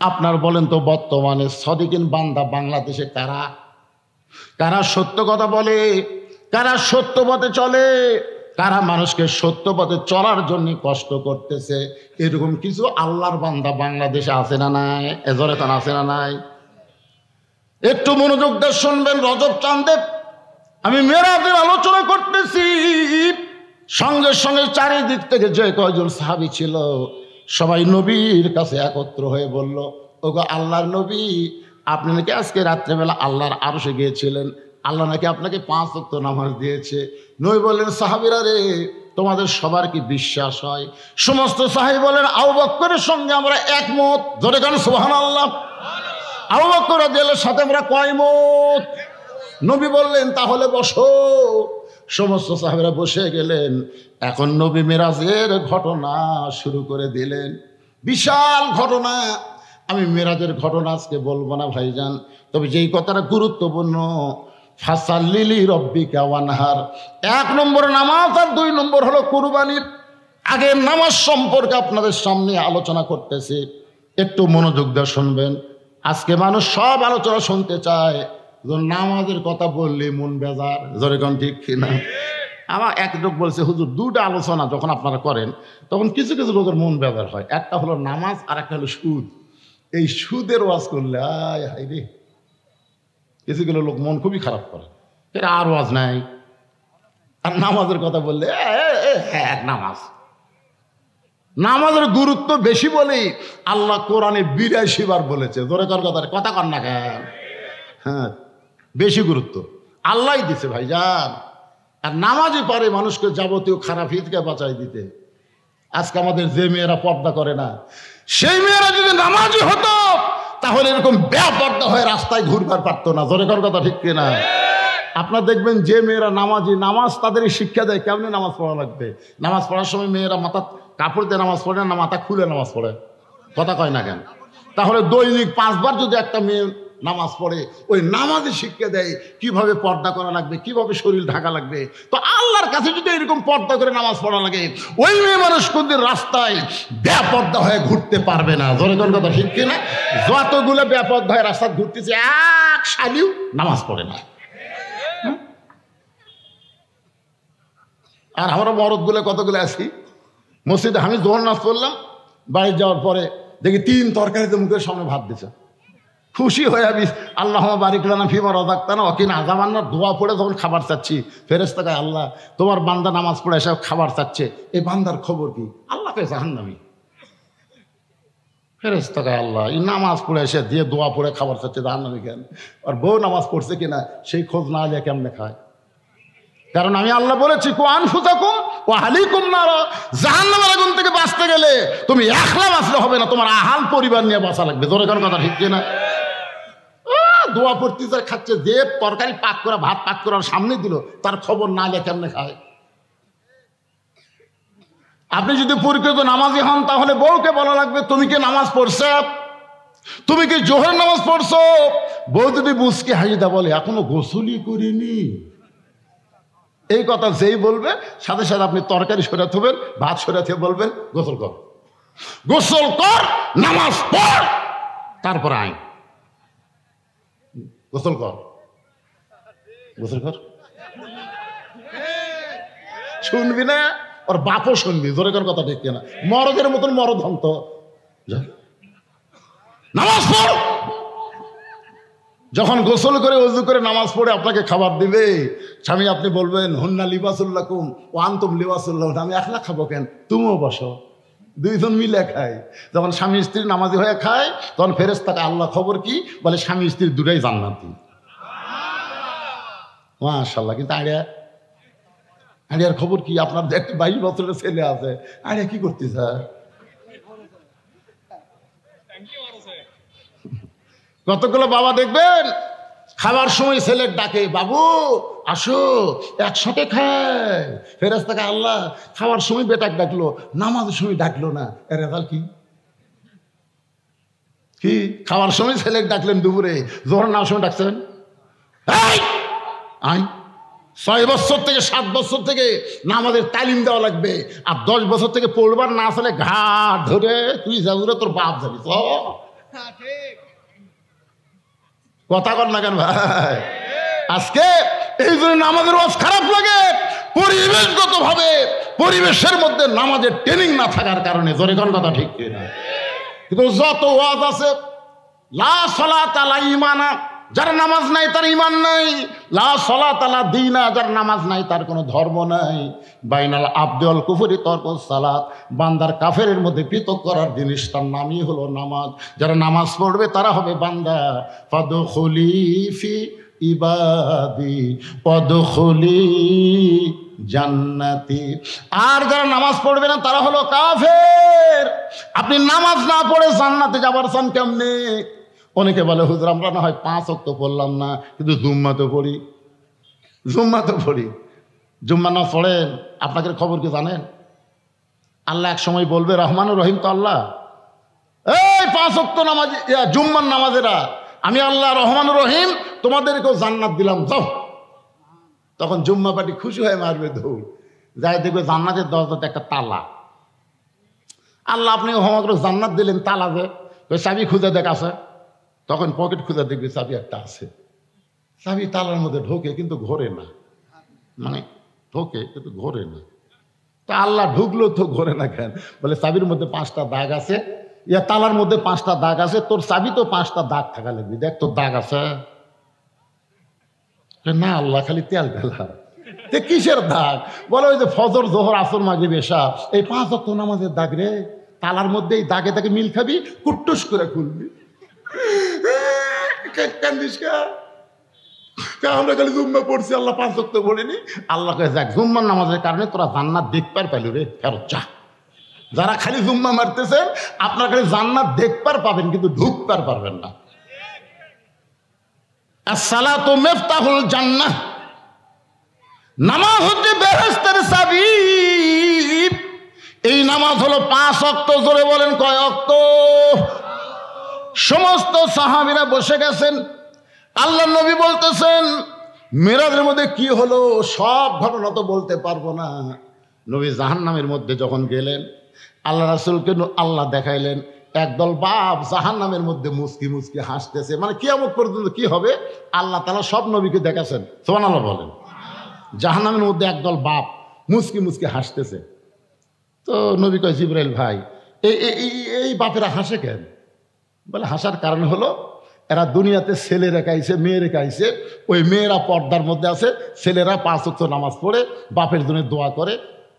আপনার বলেন তো বর্তমানে সদিকিন বান্দা বাংলাদেশে কারা? কারা সত্য কথা বলে, কারা সত্য পথে চলে, কারা মানুষকে সত্য পথে চলার জন্য কষ্ট করতেছে? এরকম কিছু আল্লাহর বান্দা বাংলাদেশে আছে না নাই? এজরে তান আছে না নাই? একটু মনোযোগ দিয়ে শুনবেন। রজব চাঁদে আমি মেরাজের আলোচনা করতেছি, সঙ্গে সঙ্গে চারিদিক থেকে যে কয়জন সাহাবী ছিল সবাই নবীর কাছে একত্র হয়ে বলল, ওগো আল্লাহর নবী, আপনি নাকি আজকে রাত্রেবেলা আল্লাহর আরশে গিয়েছিলেন, আল্লাহ নাকি আপনাকে 5 ওয়াক্ত নামাজ দিয়েছে। নবী বললেন সাহাবীরা রে, তোমাদের সবার কি বিশ্বাস হয়? সমস্ত সাহাবী বলেন আবু বকরের সঙ্গে আমরা একমত। জোরে গান সুবহানাল্লাহ। আবু বকর রাদিয়াল্লাহু সাথে আমরা কয়মত? নবী বললেন তাহলে বসো। সমস্ত সাহাবীরা বসে গেলেন। এখন নবী মেরাজের ঘটনা শুরু করে দিলেন। বিশাল ঘটনা। আমি মেরাজের ঘটনা আজকে বলবো না ভাইজান, তবে যেই কথাটা গুরুত্বপূর্ণ, ফাসাল্লিলি রব্বিকা ওয়ানহার, 1 নম্বর নামাজ আর 2 নম্বর হলো কুরবানির। আগে নামাজ সম্পর্কে আপনাদের সামনে আলোচনা করতেছি, একটু মনোযোগ দিয়ে শুনবেন। আজকে মানুষ সব আলোচনা শুনতে চায়, নামাজের কথা বললে মন বেজার। জোরে কোন ঠিক কিনা? আমার এক লোক বলছে হুজুর 2টা আলোচনা যখন আপনারা করেন তখন কিছু কিছু লোকের মন বেজার হয়। একটা হলো নামাজ আর একটা হলো সুদ। এই সুদের ওয়াজ করলে আয় হাই রে, কিছুগুলো লোক মন খুবই খারাপ করে, এর আর ওয়াজ নাই। আর নামাজের কথা বললে হ্যাঁ নামাজ, নামাজের গুরুত্ব বেশি বলেই আল্লাহ কোরআনে 82 বার বলেছে। জোরে কর কথা কর না কেন? হ্যাঁ, বেশি গুরুত্ব আল্লাহ দিছে ভাইজান। আর নামাজই পারে মানুষকে যাবতীয় খারাপ হিত থেকে বাঁচাই দিতে। আজকে আমাদের যে মেয়েরা পর্দা করে না, সেই মেয়েরা যদি নামাজি হতো তাহলে এরকম বেপর্দা হয়ে রাস্তায় ঘুরবার পারতো না। জোরে কর কথা ঠিক কিনা? আপনার দেখবেন যে মেয়েরা নামাজি, নামাজ তাদের শিক্ষা দেয় কেমনি নামাজ পড়া লাগবে। নামাজ পড়ার সময় মেয়েরা মাথা কাপড় দিয়ে নামাজ পড়ে না, মাথা খুলে নামাজ পড়ে। কথা কয় না কেন? তাহলে দৈনিক 5 বার যদি একটা মেয়ে নামাজ পড়ে, ওই নামাজে শিক্ষা দেয় কিভাবে পর্দা করা লাগবে, কিভাবে শরীর ঢাকা লাগবে। তো আল্লাহর কাছে যদি এরকম পর্দা করে নামাজ পড়া লাগে, ওই মেয়ে মানুষ কোনদিন রাস্তায় বেপর্দা হয়ে ঘুরতে পারবে না। জোরে কোন কথা ঠিক কিনা? যতগুলো বেপর্দা হয়ে রাস্তায় ঘুরতেছে, এক শালিও নামাজ পড়ে না। আর আমরা মরদগুলো কতগুলো আছি মসজিদে, আমি জোহর নামাজ পড়লাম, বাড়ি যাওয়ার পরে দেখি 3 তরকারিতে মুখের সামনে ভাত দিছে। খুশি হয়ে আমি আল্লাহ বারিক লানা ফিমা রাযাকতানা ওয়া কিনা আযাবান্নার দোয়া পড়ে যখন খাবার চাচ্ছি, ফেরেশতা কয় আল্লাহ তোমার বান্দা নামাজ পড়ে এসে খাবার চাচ্ছে, এই বান্দার খবর কি? আল্লাহ কয় জাহান্নামী। ফেরেশতা কয় আল্লাহ এই নামাজ পড়ে এসে দিয়ে দোয়া পড়ে খাবার চাচ্ছে, জাহান্নামী কেন? আর বউ নামাজ পড়ছে কিনা সেই খোঁজ না নিয়ে কেমনে খায়? কারণ আমি আল্লাহ বলেছি কু আনফুসাকুম ওয়া আহলিকুম নার, জাহান্নামের আগুন থেকে বাঁচতে গেলে তুমি একলা বাঁচলে হবে না, তোমার আহাল পরিবার নিয়ে বাঁচা লাগবে। জোরে কোন কথা ঠিক কিনা? দোয়া পড়তে যা খাচ্ছে, যে তরকারি পাক করা ভাত পাক করার সামনে দিল, তার খবর না নিয়ে কেমনে খায়? আপনি যদি পরিচিত নামাজি হন তাহলে বউকে বলা লাগবে তুমি কি নামাজ পড়ছো, তুমি কি জোহর নামাজ পড়ছো? বউ যদি বুঝকে হাসিদা বলে এখনো গোসলই করিনি, এই কথা যেই বলবে সাথে সাথে আপনি তরকারি সরাতে হবেন, ভাত সরাতে বলবেন গোসল কর, গোসল কর, নামাজ পড়, তারপর আয় গোসল কর, গোসল কর। শুনবি না? ওর বাপও শুনবি। জোরে কর কথা ঠিক কিনা? মরদের মতন মরদ হন্ত, নামাজ পড়। যখন গোসল করে ওযু করে নামাজ পড়ে আপনাকে খাবার দিবে, স্বামী আপনি বলবেন হুন্না লিবাসুল্লাকুম ও আনতুম লিবাসুল্লাহ, আমি একলা খাবো কেন, তুমিও বসো, 2 জন মিলে খায়। যখন স্বামী স্ত্রী নামাজি হয়ে খায় তখন ফেরেশতাকে আল্লাহ খবর কি বলে, স্বামী স্ত্রী দুটাই জান্নাতি। মাশাআল্লাহ। কিন্তু আড়িয়ার খবর কি? আপনার 22 বছরের ছেলে আছে, আড়িয়া কি করতেছে? কতগুলো বাবা দেখবেন খাবার সময় ছেলের ডাকে, বাবু আসো একসাথে খায়। ফেরেশতাকে আল্লাহ খাওয়ার সময় বেটাক ডাকলো, নামাজের সময় ডাকলো না, এর রেজাল্ট কি? কি খাওয়ার সময় ছেলেকে ডাকলেন, দুপুরে জোহর নামার সময় ডাকছেন? আই 6 বছর থেকে 7 বছর থেকে নামাজের তালিম দেওয়া লাগবে, আর 10 বছর থেকে পড়বার না আসলে ঘাট ধরে তুই যাবুরে তোর বাপ যাবি। কথা কর না কেন ভাই? আজকে এই জন্য নামাজের ওয়াজ খারাপ লাগে, পরিবেশগত ভাবে পরিবেশের মধ্যে নামাজের ট্রেনিং না থাকার কারণে। জোরে কোন কথা ঠিক কিনা? কিন্তু যত ওয়াজ আছে, লা সালাত আলা ঈমানা, যার নামাজ নাই তার ঈমান নাই, লা সালাত আলা দীনা, যার নামাজ নাই তার কোনো ধর্ম নাই, বাইনাল আবদি ওয়াল কুফরি তারকুস সালাত, বান্দার কাফেরের মধ্যে পৃথক করার জিনিসটার নামই হলো নামাজ। যারা নামাজ পড়বে তারা হবে বান্দা। ফাদখুলি ফি ইবাদি ওয়াদখুলি জান্নাতি। আর যারা নামাজ পড়বে না তারা হলো কাফের। আপনি নামাজ না পড়ে জান্নাতে যাবার চান কেমনে? অনেকে বলে হুজুর আমরা না হয় 5 ওয়াক্ত পড়লাম না, কিন্তু জুম্মা তো পড়ি। জুম্মা না পড়েন, আপনাদের খবর কি জানেন? আল্লাহ এক সময় বলবে রহমানুর রহিম তো আল্লাহ, এই 5 ওয়াক্ত নামাজ জুম্মার নামাজেরা আমি আল্লাহ রহমানুর রহিম তোমাদেরকেও জান্নাত দিলাম, যাও। তখন জুম্মা পার্টি খুশি হয়ে মারবে দৌড়, যাই দেখবে জান্নাতের দরজাতে একটা তালা। আল্লাহ আপনি হোমাগ্র জান্নাত দিলেন, তালা যে চাবি খুঁজে দেখ আছে। তখন পকেট খুঁজে দেখবে চাবি একটা আছে। চাবি তালার মধ্যে ঢোকে কিন্তু ঘোরে না, মানে ঢোকে কিন্তু ঘোরে না। তা আল্লাহ ঢুকলো তো ঘোরে না কেন? বলে চাবির মধ্যে 5টা দাগ আছে, ইয়া তালার মধ্যে 5টা দাগ আছে, তোর চাবি তো 5টা দাগ থাকা লাগবে, দেখ তোর দাগ আছে না? আল্লাহ খালি তেল ঢেলা, কিসের দাগ? বলে ওই যে ফজর জোহর আসর মাগরিব এশা, এই 5 ওয়াক্ত নামাজের দাগ রে। তালার মধ্যে এই দাগে তাকে মিল খাবি, কুট্টুস করে খুলবি। কান্দিস কা? আমরা খালি জুম্মা পড়ছি, আল্লাহ 5 ওয়াক্ত পড়িনি। আল্লাহ কে যাক, জুম্মার নামাজের কারণে তোরা জান্নাত দেখবার পাইল রে, ফেরত যা। যারা খালি জুম্মা মারতেছেন আপনারা খালি জান্নাত দেখবার পাবেন, কিন্তু ঢুকবার পারবেন না। আসসালাতু মিফতাহুল জান্নাহ, নামাজ হচ্ছে বেহেশতের চাবি। এই নামাজ হলো 5 ওয়াক্ত। জোরে বলেন কয় ওয়াক্ত? সমস্ত সাহাবীরা বসে গেছেন। আল্লাহ নবী বলতেছেন মেরাজের মধ্যে কি হলো সব ঘটনা তো বলতে পারবো না। নবী জাহান্নামের মধ্যে যখন গেলেন, আল্লাহ রাসূলকে আল্লাহ দেখাইলেন একদল বাপ জাহান্নামের মধ্যে মুচকি মুচকি হাসতেছে। মানে কিয়ামত পর্যন্ত কি হবে আল্লাহ তাআলা সব নবীকে দেখাছেন। সুবহানাল্লাহ বলেন। জাহান্নামের মধ্যে একদল বাপ মুচকি মুচকি হাসতেছে। তো নবী কয় জিবরাইল ভাই এই বাপেরা হাসে কেন? বলে হাসার কারণ হলো এরা দুনিয়াতে ছেলে রেখাইছে, মেয়ে রেখাইছে। ওই মেয়েরা পর্দার মধ্যে আছে, ছেলেরা 5 ওয়াক্ত নামাজ পড়ে বাপের জন্য দোয়া করে,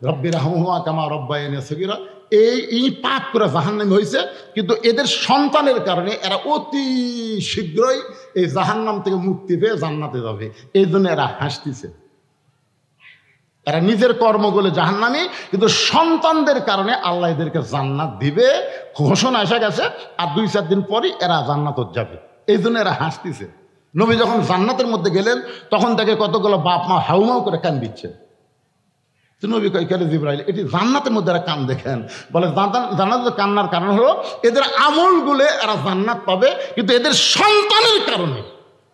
রব্বি রাহমহুমা কামা রব্বায়ানি সগীরা। এই পাপ করে জাহান্নামী হয়েছে, কিন্তু এদের সন্তানের কারণে এরা অতি শীঘ্রই এই জাহান্নাম থেকে মুক্তি পেয়ে জান্নাতে যাবে। এই জন্য এরা হাসতেছে। এরা নিজের কর্মগুলো জাহান্নামী, কিন্তু সন্তানদের কারণে আল্লাহ এদেরকে জান্নাত দিবে, ঘোষণা এসে গেছে। আর 2-4 দিন পরই এরা জান্নাতত যাবে। এই জন্য এরা হাসতেছে। নবী যখন জান্নাতের মধ্যে গেলেন তখন তাকে কতগুলো বাপ মা হাউমাউ করে কান দিচ্ছে। নবী কয় কেন জিবরাইল এটি জান্নাতের মধ্যে এরা কান দেখেন? বলে জান্নাতের কান্নার কারণ হলো এদের আমলগুলো এরা জান্নাত পাবে, কিন্তু এদের সন্তানের কারণে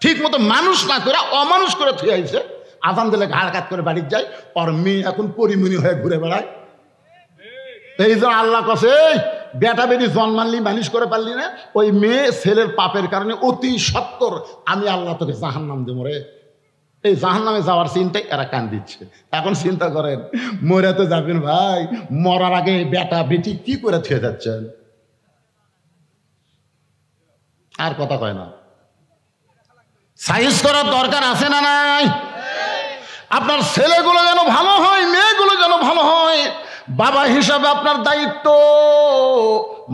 ঠিক মতো মানুষ না করে অমানুষ করে থুয়ে আইছে। আজান দিলে ঘাড় কাত করে বাড়ির যায়, ওর মেয়ে এখন পরিমণি হয়ে ঘুরে বেড়ায়। এই জন্য আল্লাহ কাছে বেটা বেটি জন্মানলি মানুষ করে পারলি না, ওই মেয়ে ছেলের পাপের কারণে অতি সত্তর আমি আল্লাহ তোকে জাহান্নাম দেবো রে। এই জাহান্নামে যাওয়ার চিন্তায় এরা কান দিচ্ছে। এখন চিন্তা করেন মরে তো যাবেন ভাই, মরার আগে বেটা বেটি কি করে থুয়ে যাচ্ছেন? আর কথা কয় না। সাইজ করার দরকার আছে না নাই? আপনার ছেলেগুলো যেন ভালো হয়, মেয়েগুলো যেন ভালো হয়। বাবা হিসাবে আপনার দায়িত্ব,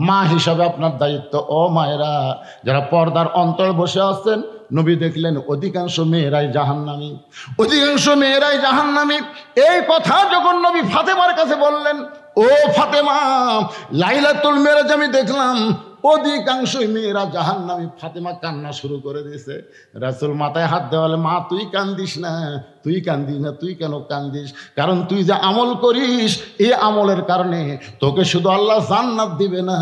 মা হিসাবে আপনার দায়িত্ব। ও মায়েরা যারা পর্দার অন্তর বসে আছেন, নবী দেখলেন অধিকাংশ মেয়েরাই জাহান্নামী, অধিকাংশ মেয়েরাই জাহান্নামী। এই কথা যখন নবী ফাতেমার কাছে বললেন, ও ফাতেমা লাইলাতুল মেরাজ আমি দেখলাম অধিকাংশই মেয়েরা জাহান্নামী। ফাতেমা কান্না শুরু করে দিয়েছে। রাসূল মাথায় হাত দেওয়ালে, মা তুই কান্দিস না, তুই কান্দিস না, তুই কেন কান্দিস? কারণ তুই যে আমল করিস এই আমলের কারণে তোকে শুধু আল্লাহ জান্নাত দিবে না,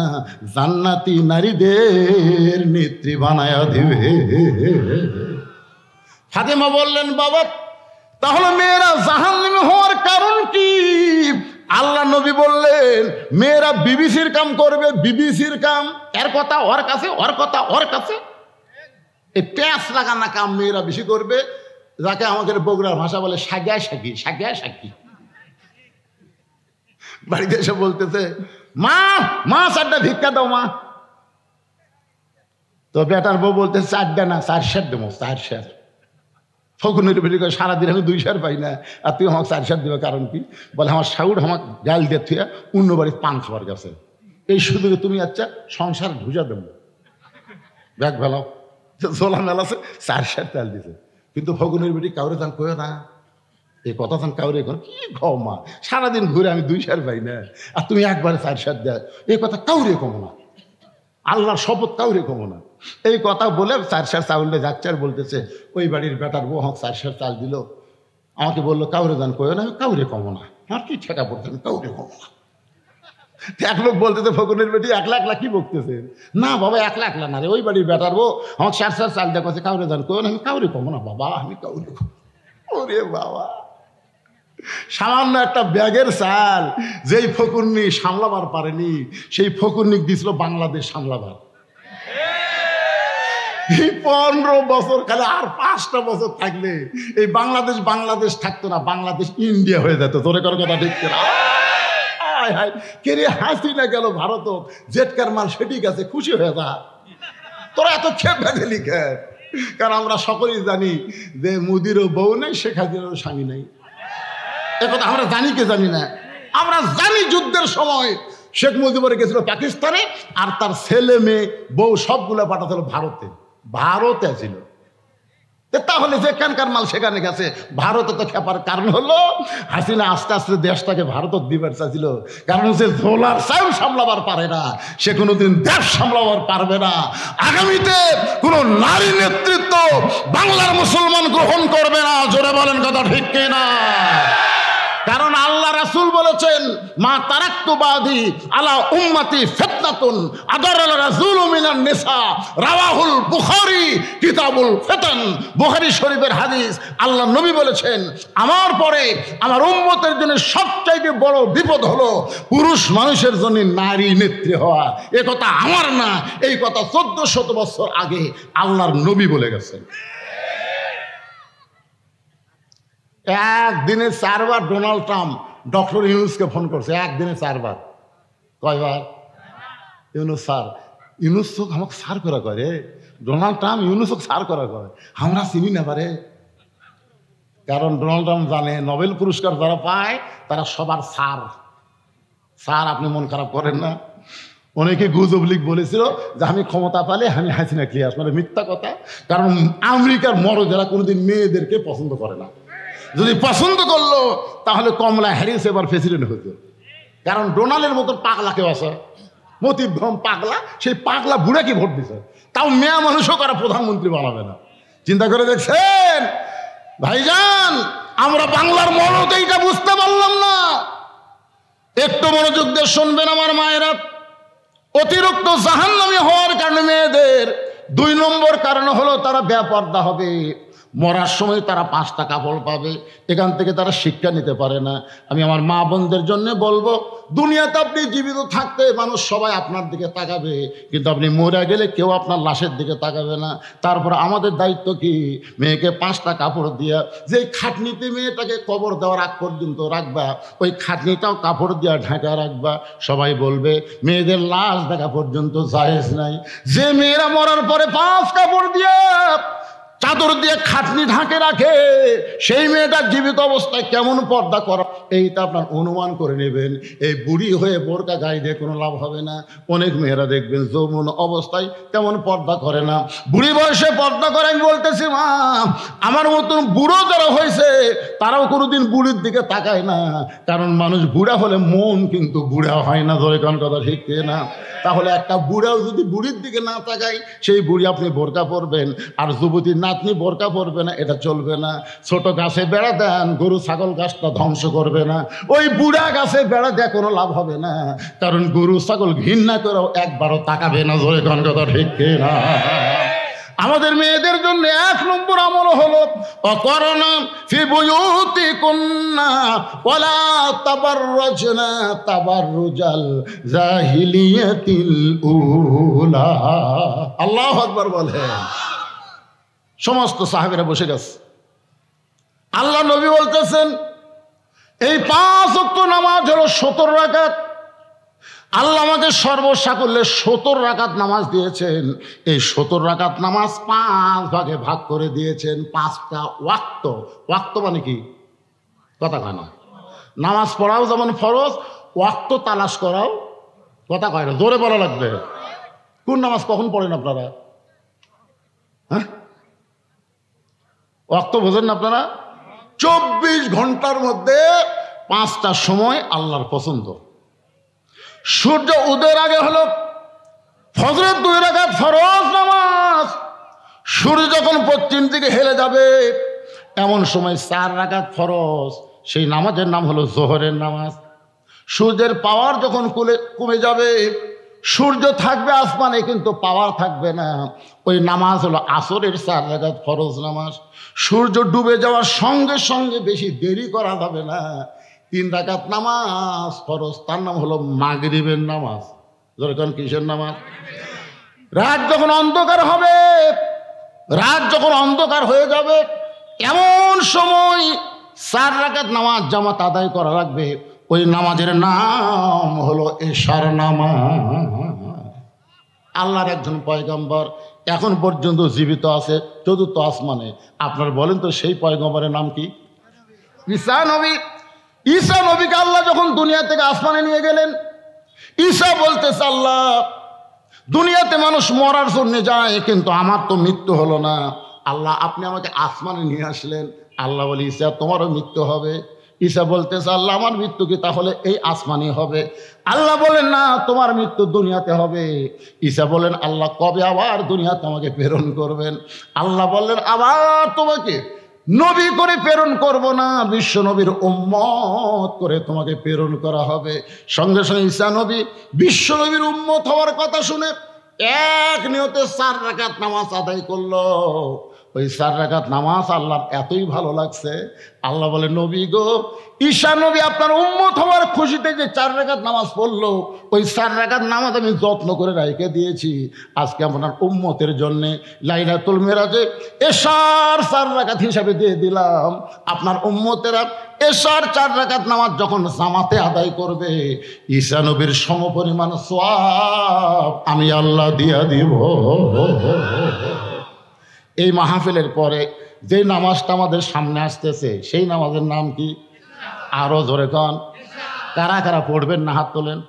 জান্নাতি নারীদের নেত্রী বানায়া দিবে। ফাতেমা বললেন বাবা তাহলে মেয়েরা জাহান্নামী হওয়ার কারণ কি? আল্লাহ নবী বললেন মেয়েরা বিবিসির কাম করবে, বিবিসির কাম। এর কথা ওর কাছে, ওর কথা ওর কাছে। এই প্যাঁচ লাগানা কাম মেয়েরা বেশি করবে, যাকে আমাদের বগুড়ার ভাষা বলে সাগিয়া সাকি, সাগিয়া সাকি। বাড়িতে এসে বলতেছে মা মা 4টা ভিক্ষা দাও মা। তো বেটার বউ বলতে 4টা না 4 সের দেবো, 4 সের। ফকুনের বেটি করে সারাদিন আমি 2 সের পাই না, আর তুই আমাকে 4 সের দিবে কারণ কি? বলে আমার শাউর আমাকে গাল দিয়ে থুয়া অন্য বাড়ির পান খাবার গেছে, এই সুযোগে তুমি আচ্ছা সংসার ঢুজা দেবো ব্যাগ ভেলাও। জোলা মেলাছে 4 সের তেল দিছে, কিন্তু ফকুনের বেটি কাউরে দান কয়ে না। এই কথা তখন কাউরে এখন কি খাও মা, সারাদিন ঘুরে আমি 2 সার পাই না, আর তুমি একবারে 4 সার দেয়, এই কথা কাউরে কমো না, আল্লাহর শপথ কাউরে কমো না। এই কথা বলে 4 সার চাউলটা যাচ্ছে আর বলতেছে ওই বাড়ির বেটার বউ আমাকে 4 সার চাল দিল, আমাকে বললো কাউরে দান করে না, আমি কাউরে কমো না, আমার কি ঠেকা পড়ছে, আমি কাউরে কমো না। এক লোক বলতেছে ফকুনের বেটি একলা একলা কি বকতেছে, না বাবা একলা একলা না রে, ওই বাড়ির বেটার বউ আমাকে 4 সার চাল দেওয়া কাউরে দান করে না, আমি কাউরে কমো না বাবা, আমি কাউরে কমো। ওরে বাবা, সামান্য একটা ব্যাগের চাল যেই ফকুন্নি সামলাবার পারেনি, সেই ফকুন্নি দিছিল বাংলাদেশ সামলাবার। 15 বছর খালি আর 5টা বছর থাকলে এই বাংলাদেশ থাকতো না, বাংলাদেশ ইন্ডিয়া হয়ে যেত। তোরে কারো কথা ঠিক না, কে রে হাসিনা গেল ভারত, জেটকার মাল সেটি গেছে, খুশি হয়ে যা, তোরা এত খেপ ভেঙে লিখে। কারণ আমরা সকলেই জানি যে মোদিরও বউ নেই, শেখ হাসিনারও স্বামী নেই, একথা আমরা জানি কে জানি না, আমরা জানি যুদ্ধের সময় শেখ মুজিবুর গেছিল পাকিস্তানে, আর তার ছেলে মেয়ে বউ সবগুলো পাঠাচ্ছিল ভারতে ছিল। তাহলে যেখানকার মাল সেখানে গেছে, ভারতে তো খেপার কারণ হলো হাসিনা আস্তে আস্তে দেশটাকে ভারত দিবার চাইছিল, কারণ সে ঝোলার চাউল সামলাবার পারে না, সে কোনোদিন দেশ সামলাবার পারবে না। আগামীতে কোনো নারী নেতৃত্ব বাংলার মুসলমান গ্রহণ করবে না, জোরে বলেন কথা ঠিক কিনা? কারণ আল্লাহ রাসূল বলেছেন, মা তারাক্তু বাদি আলা উম্মতি ফিতনাতুন আদারাল রাসূলু মিনান নিসা, রাওয়াহুল বুখারী কিতাবুল ফিতান, বুখারী শরীফের হাদিস। আল্লাহ নবী বলেছেন, আমার পরে আমার উম্মতের জন্য সবচাইতে বড় বিপদ হলো পুরুষ মানুষের জন্য নারী নেত্রী হওয়া। এ কথা আমার না, এই কথা 1400 বছর আগে আল্লাহর নবী বলে গেছেন। একদিনে 4 বার ডোনাল্ড ট্রাম্প ডক্টর ইউনুসকে ফোন করছে, একদিনে 4 বার। কয়বার? ইউনুস স্যার, ইউনুস চোখ আমাকে সার করা করে, ডোনাল্ড ট্রাম্প ইউনুসকে সার করা করে, আমরা চিনি না পারে। কারণ ডোনাল্ড ট্রাম্প জানে নোবেল পুরস্কার যারা পায় তারা সবার স্যার। আপনি মন খারাপ করেন না। অনেকে গুজব লিক বলেছিল যে আমি ক্ষমতা পেলে আমি হাসিনা ক্লিয়ার, মানে মিথ্যা কথা। কারণ আমেরিকার মরদেরা কোনোদিন মেয়েদেরকে পছন্দ করে না, যদি পছন্দ করলো তাহলে কমলা হ্যারিস এবার প্রেসিডেন্ট হতো। কারণ ডোনাল্ডের মতন পাগলা কেউ আছে, মতিভ্রম পাগলা, সেই পাগলা বুড়াকে ভোট দিছে, তাও মেয়ে মানুষও কারা প্রধানমন্ত্রী বানাবে না। চিন্তা করে দেখছেন ভাইজান, আমরা বাংলার মরদ এইটা বুঝতে পারলাম না। একটু মনোযোগ দিয়ে শুনবেন আমার মায়েরা। অতিরিক্ত জাহান্নামী হওয়ার কারণে মেয়েদের 2 নম্বর কারণ হলো তারা বেপর্দা হবে। মরার সময় তারা 5টা কাপড় পাবে, এখান থেকে তারা শিক্ষা নিতে পারে না। আমি আমার মা বোনদের জন্য বলবো, দুনিয়াতে আপনি জীবিত থাকতে মানুষ সবাই আপনার দিকে তাকাবে, কিন্তু আপনি মরে গেলে কেউ আপনার লাশের দিকে তাকাবে না। তারপর আমাদের দায়িত্ব কি? মেয়েকে 5টা কাপড় দিয়া, যে খাটনিতে মেয়েটাকে কবর দেওয়ার আগ পর্যন্ত রাখবা, ওই খাটনিটাও কাপড় দিয়া ঢাকা রাখবা। সবাই বলবে মেয়েদের লাশ দেখা পর্যন্ত জায়েজ নাই। যে মেয়েরা মরার পরে 5 কাপড় দিয়া চাদর দিয়ে খাটনি ঢাকে রাখে, সেই মেয়েটা জীবিত অবস্থায় কেমন পর্দা করা, এইটা আপনার অনুমান করে নেবেন। এই বুড়ি হয়ে বোরকা গায়ে দিয়ে কোনো লাভ হবে না। অনেক মেয়েরা দেখবেন যৌবন অবস্থায় তেমন পর্দা করে না, বুড়ি বয়সে পর্দা করে। আমি বলতেছি মা, আমার মতন বুড়ো যারা হয়েছে তারাও কোনোদিন বুড়ির দিকে তাকায় না, কারণ মানুষ বুড়া হলে মন কিন্তু বুড়া হয় না। ধরে কোন কথা ঠিক না? তাহলে একটা বুড়াও যদি বুড়ির দিকে না তাকায়, সেই বুড়ি আপনি বোরকা পরবেন, আর যুবতীর নাতনি বোরকা পরবে না, এটা চলবে না। ছোট গাছে বেড়া দেন, গরু ছাগল গাছটা ধ্বংস করবে না। ওই বুড়া গাছে বেড়া দেয়া কোনো লাভ হবে না, কারণ গরু ছাগল ঘৃণা করেও একবারও তাকাবে না। ধরে কোন কথা ঠিক না? আমাদের মেয়েদের জন্য 1 নম্বর আমল হলো অকরনা ফি বুয়ুতিকুন্না ওয়ালা তাবাররাজনা তাবাররুজাল জাহিলিয়াতিল উলা। আল্লাহু আকবার বলেন। সমস্ত সাহাবীরা বসে গেছে। আল্লাহ নবী বলতেছেন, এই 5 ওয়াক্ত নামাজ হলো 70 রাকাত। আল্লাহ আমাদের সর্বসাকুল্যে 70 রাকাত নামাজ দিয়েছেন। এই 70 রাকাত নামাজ 5 ভাগে ভাগ করে দিয়েছেন। 5টা ওয়াক্ত। ওয়াক্ত মানে কি? কথা কয় না। নামাজ পড়াও যেমন ফরজ, ওয়াক্ত তালাশ করাও কথা কয় না, জোরে বলা লাগবে। কোন নামাজ কখন পড়েন আপনারা? হ্যাঁ, ওয়াক্ত বোঝেন না আপনারা? 24 ঘন্টার মধ্যে 5টা সময় আল্লাহর পছন্দ। সূর্য উদয়ের আগে হলো ফজরের 2 রাকাত ফরজ নামাজ। সূর্য যখন পশ্চিম দিকে হেলে যাবে এমন সময় 4 রাকাত ফরজ, সেই নামাজের নাম হলো জোহরের নামাজ। সূর্যের পাওয়ার যখন কমে যাবে, সূর্য থাকবে আসমানে কিন্তু পাওয়ার থাকবে না, ওই নামাজ হলো আসরের 4 রাকাত ফরজ নামাজ। সূর্য ডুবে যাওয়ার সঙ্গে সঙ্গে বেশি দেরি করা যাবে না, 3 রাকাত নামাজ ফরজ, তার নাম হলো মাগরিবের নামাজ। যখন কিসের নামাজ? রাত যখন অন্ধকার হবে, রাত যখন অন্ধকার হয়ে যাবে এমন সময় 4 রাকাত নামাজ জামাত আদায় করা লাগবে, ওই নামাজের নাম হলো এশার নামাজ। আল্লাহর একজন পয়গম্বর এখন পর্যন্ত জীবিত আছে 4th আসমানে। আপনার বলেন তো সেই পয়গম্বরের নাম কি? ঈসা নবী। ঈসা নবীকে আল্লাহ যখন দুনিয়া থেকে আসমানে নিয়ে গেলেন, ঈসা বলতেছে, আল্লাহ দুনিয়াতে মানুষ মরার জন্য যায় কিন্তু আমার তো মৃত্যু হলো না, আল্লাহ আপনি আমাকে আসমানে নিয়ে আসলেন। আল্লাহ বলে, ঈসা তোমারও মৃত্যু হবে। ঈসা বলতেছে, আল্লাহ আমার মৃত্যু কি তাহলে এই আসমানে হবে? আল্লাহ বলেন, না, তোমার মৃত্যু দুনিয়াতে হবে। ঈসা বলেন, আল্লাহ কবে আবার দুনিয়াতে আমাকে প্রেরণ করবেন? আল্লাহ বললেন, আবার তোমাকে নবী করে প্রেরণ করব না, বিশ্ব নবীর উম্মত করে তোমাকে প্রেরণ করা হবে। সঙ্গে সঙ্গে ঈসা নবী বিশ্ব নবীর উম্মত হওয়ার কথা শুনে এক নিয়তে 4 রাকাত নামাজ আদায় করলো। ওই 4 রাকাত নামাজ আল্লাহর এতই ভালো লাগছে, আল্লাহ বলে, নবী গো, ঈসা নবী আপনার উম্মত হওয়ার খুশিতে যে 4 রাকাত নামাজ পড়লো, ওই 4 রাকাত নামাজ আমি যত্ন করে রেখে দিয়েছি। আজকে আপনার উম্মতের জন্যে লাইলাতুল মেরাজে এশার 4 রাকাত হিসাবে দিয়ে দিলাম। আপনার উম্মতেরা এশার 4 রাকাত নামাজ যখন জামাতে আদায় করবে, ঈসা নবীর সমপরিমাণ সওয়াব আমি আল্লাহ দিয়া দিব। এই মাহফিলের পরে যে নামাজটা আমাদের সামনে আসতেছে সেই নামাজের নাম কি? আরো জোরে কন। কারা কারা পড়বেন না হাত তোলেন।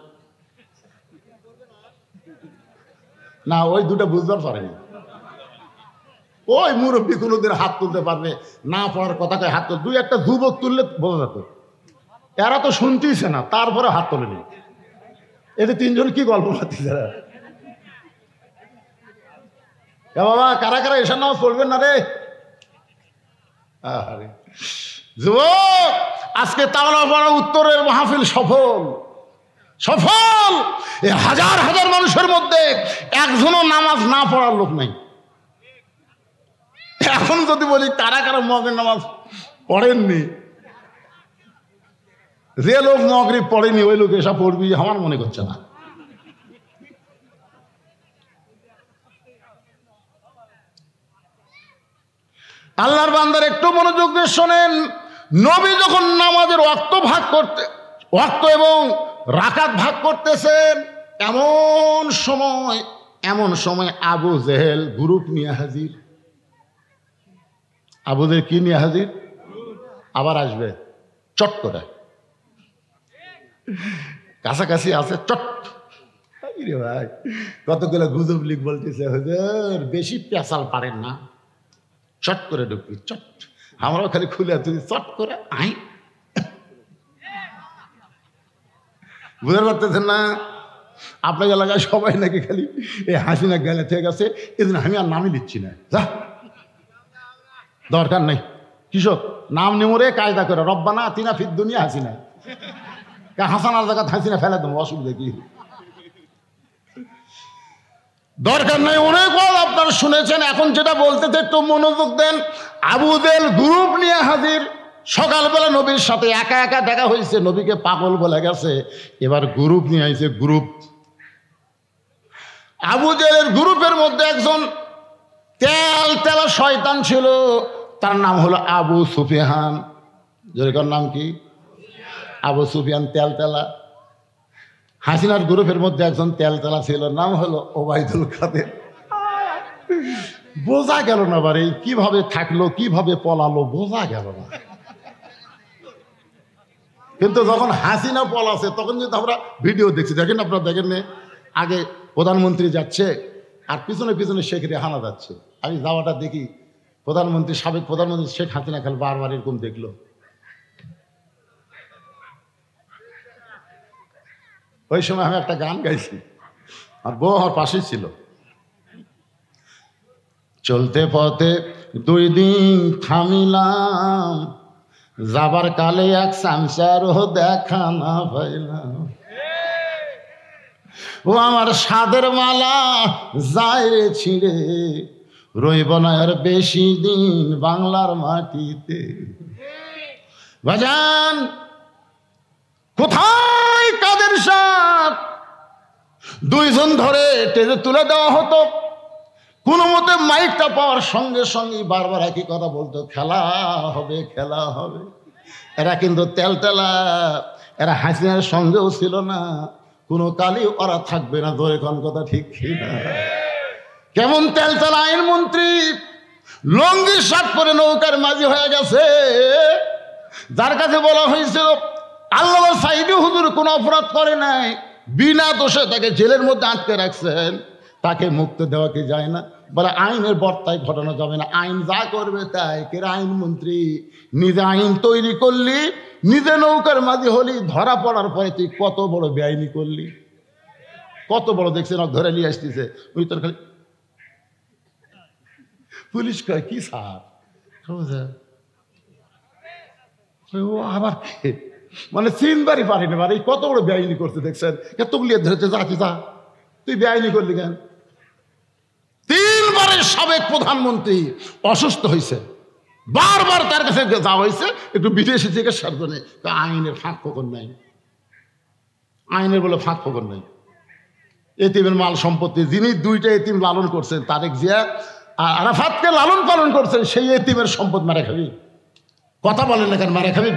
না, ওই দুটো বুঝবার পারেনি। ওই মুরব্বী কোনোদিন হাত তুলতে পারবে না, পড়ার কথা কয় হাত তুল, 2-1টা যুবক তুললে বোঝা যেত। এরা তো শুনতেইছে না, তারপরে হাত তোলেনি। এতে 3জন কি গল্প করতেছে? বাবা, কারা কারা এসার নামাজ পড়বেন না রে? আরে যুবক, আজকে তাওলা পড়া উত্তরের মাহফিল সফল সফল। এই হাজার হাজার মানুষের মধ্যে একজনও নামাজ না পড়ার লোক নাই। এখন যদি বলি কারা কারা মগের নামাজ পড়েননি, যে লোক মগরিব পড়েনি ওই লোক এসা পড়বি আমার মনে করছে না। আল্লাহর বান্দার একটু মনোযোগ দিয়ে শোনেন। নবী যখন নামাজের ওয়াক্ত এবং রাকাত ভাগ করতেছেন, এমন সময় আবু জেহেল গ্রুপ নিয়ে হাজির। আবু জেহেল কি নিয়ে হাজির? আবার আসবে চট করে, কাছাকাছি আছে চট। ভাই কতগুলো গুজব লিখ বলতেছে, হুজুর বেশি পেশাল পারেন না, চট করে ঢুকবি চট। আমরাও খালি খুলে তুই চট করে আই। বুঝতে পারতেছেন না? আপনার এলাকায় সবাই নাকি খালি এই হাসিনা গেলে ঠিক আছে, এদিন আমি আর নামই নিচ্ছি না, যা দরকার নেই। কৃষক নাম নেমরে কায়দা করে রব্বানা আতিনা ফিদ দুনিয়া হাসিনা, হাসানার জায়গা হাসিনা ফেলে দেবো, অসুবিধা কি? দরকার নেই। অনেক আপনারা শুনেছেন, এখন যেটা বলতেছে একটু মনোযোগ দেন। আবু জেহেল গ্রুপ নিয়ে হাজির। সকালবেলা নবীর সাথে একা একা দেখা হয়েছে, নবীকে পাগল বলে গেছে, এবার গ্রুপ নিয়ে আইছে গ্রুপ। আবু জেহেলের গ্রুপের মধ্যে একজন তেলা শয়তান ছিল, তার নাম হলো আবু সুফিয়ান। যেরকম নাম কি? আবু সুফিয়ান তেলা। হাসিনার গ্রুপের মধ্যে একজন তেলা ছিল, নাম হলো ওবায়দুল কাদের। বোঝা গেল না বারে কিভাবে থাকলো কিভাবে পলালো, বোঝা গেল না। কিন্তু যখন হাসিনা পলাছে তখন কিন্তু আমরা ভিডিও দেখছি, দেখেন আপনারা দেখেন না? আগে প্রধানমন্ত্রী যাচ্ছে আর পিছনে পিছনে শেখ রেহানা যাচ্ছে। আমি যাওয়াটা দেখি, প্রধানমন্ত্রী, সাবেক প্রধানমন্ত্রী শেখ হাসিনা খাল বারবার এরকম দেখলো। ওই সময় আমি একটা গান গাইছি, আর বউ আমার পাশেই ছিল। চলতে পথে 2 দিন থামিলাম, যাবার কালে এক সামসারও দেখা না পাইলাম। ও আমার সাদের মালা যায় রে ছিঁড়ে, রইব না আর বেশি দিন বাংলার মাটিতে। বাজান কোথায় কাদের সাথ, 2 জন ধরে টেনে তুলে দেওয়া হতো। কোনো মতে মাইকটা পাওয়ার সঙ্গে সঙ্গে বারবার একই কথা বলতো, খেলা হবে খেলা হবে। এরা কিন্তু তেলতেলা, এরা হাসিনার সঙ্গেও ছিল না, কোনো কালই ওরা থাকবে না। ধরে কোন কথা ঠিক না? কেমন তেলতেলা আইনমন্ত্রী, লঙ্গির শার্ট পরে নৌকার মাঝি হয়ে গেছে। যার কাছে বলা হয়েছিল আল্লাহ সাইদি হুজুর কোনো অপরাধ করে নাই, বিনা দোষে তাকে জেলের মধ্যে আটকে রাখছেন, তাকে মুক্ত দেওয়া কি যায় না? বলে আইনের বর্তায় ঘটানো যাবে না, আইন যা করবে তাই। কে আইনমন্ত্রী, নিজে আইন তৈরি করলি, নিজে নৌকার মাঝি হলি, ধরা পড়ার পরে তুই কত বড় বেআইনি করলি, কত বড় দেখছেন ধরে নিয়ে আসতেছে। ওই তোর খালি পুলিশ কয় কি স্যার, ও আবার মানে চিনবারই পারি না, কত বড় বেআইনি করতে দেখছেন, এতগুলি ধরেছে, যা যা তুই বেআইনি করলি কেন? 3 বারের সাবেক প্রধানমন্ত্রী অসুস্থ হয়েছে, বারবার তার কাছে যাওয়া হয়েছে একটু বিদেশি চিকিৎসার জন্য। আইনের ফাঁক ফোকর নাই, আইনের বলে ফাঁক ফোকর নাই। এতিমের মাল সম্পত্তি, যিনি 2টা এতিম লালন করছেন, তারেক জিয়া আরাফাতকে লালন পালন করছেন, সেই এতিমের সম্পদ মারা খাবি? কথা বলেন না কেন? মারা খাবি?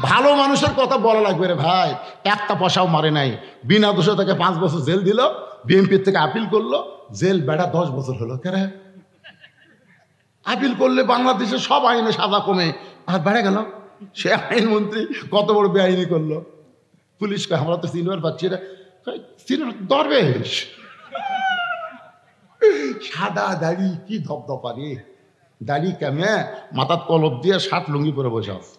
ভালো মানুষের কথা বলা লাগবে রে ভাই। একটা পয়সাও মারে নাই, বিনা দোষে তাকে 5 বছর জেল দিল, বিএনপির থেকে আপিল করলো, জেল বেড়া 10 বছর হলো। কেন আপিল করলে বাংলাদেশের সব আইনে সাজা কমে, আর বেড়ে গেল। সে আইনমন্ত্রী কত বড় বেআইনি করলো। পুলিশকে আমরা তো চিনবার পাচ্ছি না, দরবেশ সাদা দাড়ি, কি ধপধপারি দাড়ি, কেমে মাথার কলপ দিয়ে শার্ট লুঙ্গি পরে বসে আছে।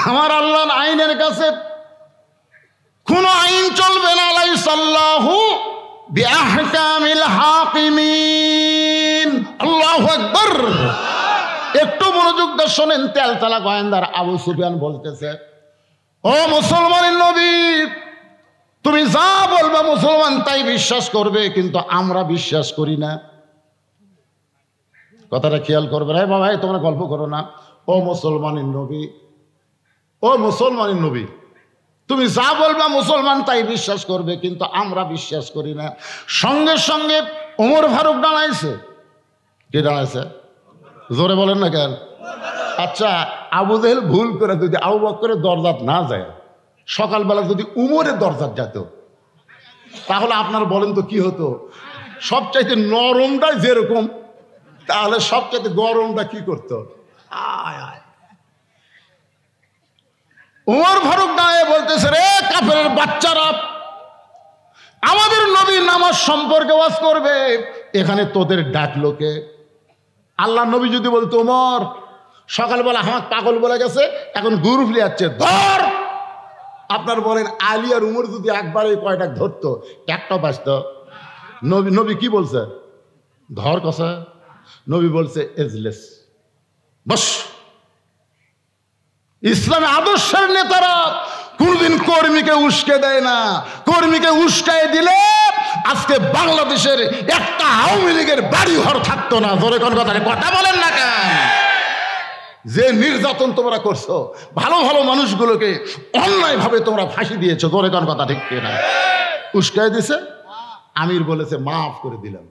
আমার আল্লাহ আইনের কাছে কোন আইন চলবে না। লাইসাল্লাহু বিআহকামিল হাকিমিন। আল্লাহু আকবার। একটু মনোযোগ দিয়ে শোনেন। তেলতলা গোয়েন্দার আবু সুফিয়ান বলতেছে, ও মুসলমানের নবী, তুমি যা বলবে মুসলমান তাই বিশ্বাস করবে, কিন্তু আমরা বিশ্বাস করি না। কথাটা খেয়াল করবে। রে বাবা, তোমরা গল্প করো না। ও মুসলমানের নবী, ও মুসলমানের নবী, তুমি যা বলবা মুসলমান তাই বিশ্বাস করবে, কিন্তু আমরা বিশ্বাস করি না। সঙ্গে সঙ্গে ওমর ফারুক দাঁড়াইছে। কে দাঁড়াইছে? জোরে বলেন না কেন? আচ্ছা, আবু জেহেল ভুল করে যদি আবু বকরের দরজাত না যায়, সকালবেলা যদি উমরের দরজাত যেত, তাহলে আপনার বলেন তো কি হতো? সবচাইতে নরমটাই যেরকম, তাহলে সবচাইতে গরমটা কি করতো? উমর ফারুক দাঁড়িয়ে বলতেছে, রে কাফেরের বাচ্চারা, আমাদের নবী নামাজ সম্পর্কে ওয়াজ করবে, এখানে তোদের ডাকলো কে? আল্লাহ নবী যদি বলতো, ওমর সকালবেলা আমার পাগল বলে গেছে, এখন গুরু ফিরে যাচ্ছে, ধর। আপনার বলেন আলী আর উমর যদি একবারে কয়টা ধরতো, একটা বাঁচত? নবী কি বলছে? ধর কষা। নবী বলছে এজলেস, বস। ইসলামে আদর্শের নেতারা কোনদিন কর্মীকে উস্কে দেয় না। কর্মীকে উস্কায় দিলে আজকে বাংলাদেশের একটা আওয়ামী লীগের বাড়ি ঘর থাকতো না। ধরে কোন কথা বলেন না কেন? যে নির্যাতন তোমরা করছো, ভালো ভালো মানুষগুলোকে অন্যায়ভাবে তোমরা ফাঁসি দিয়েছো। ধরে কোন কথা ঠিক না? উস্কায় দিছে, আমির বলেছে মাফ করে দিলাম।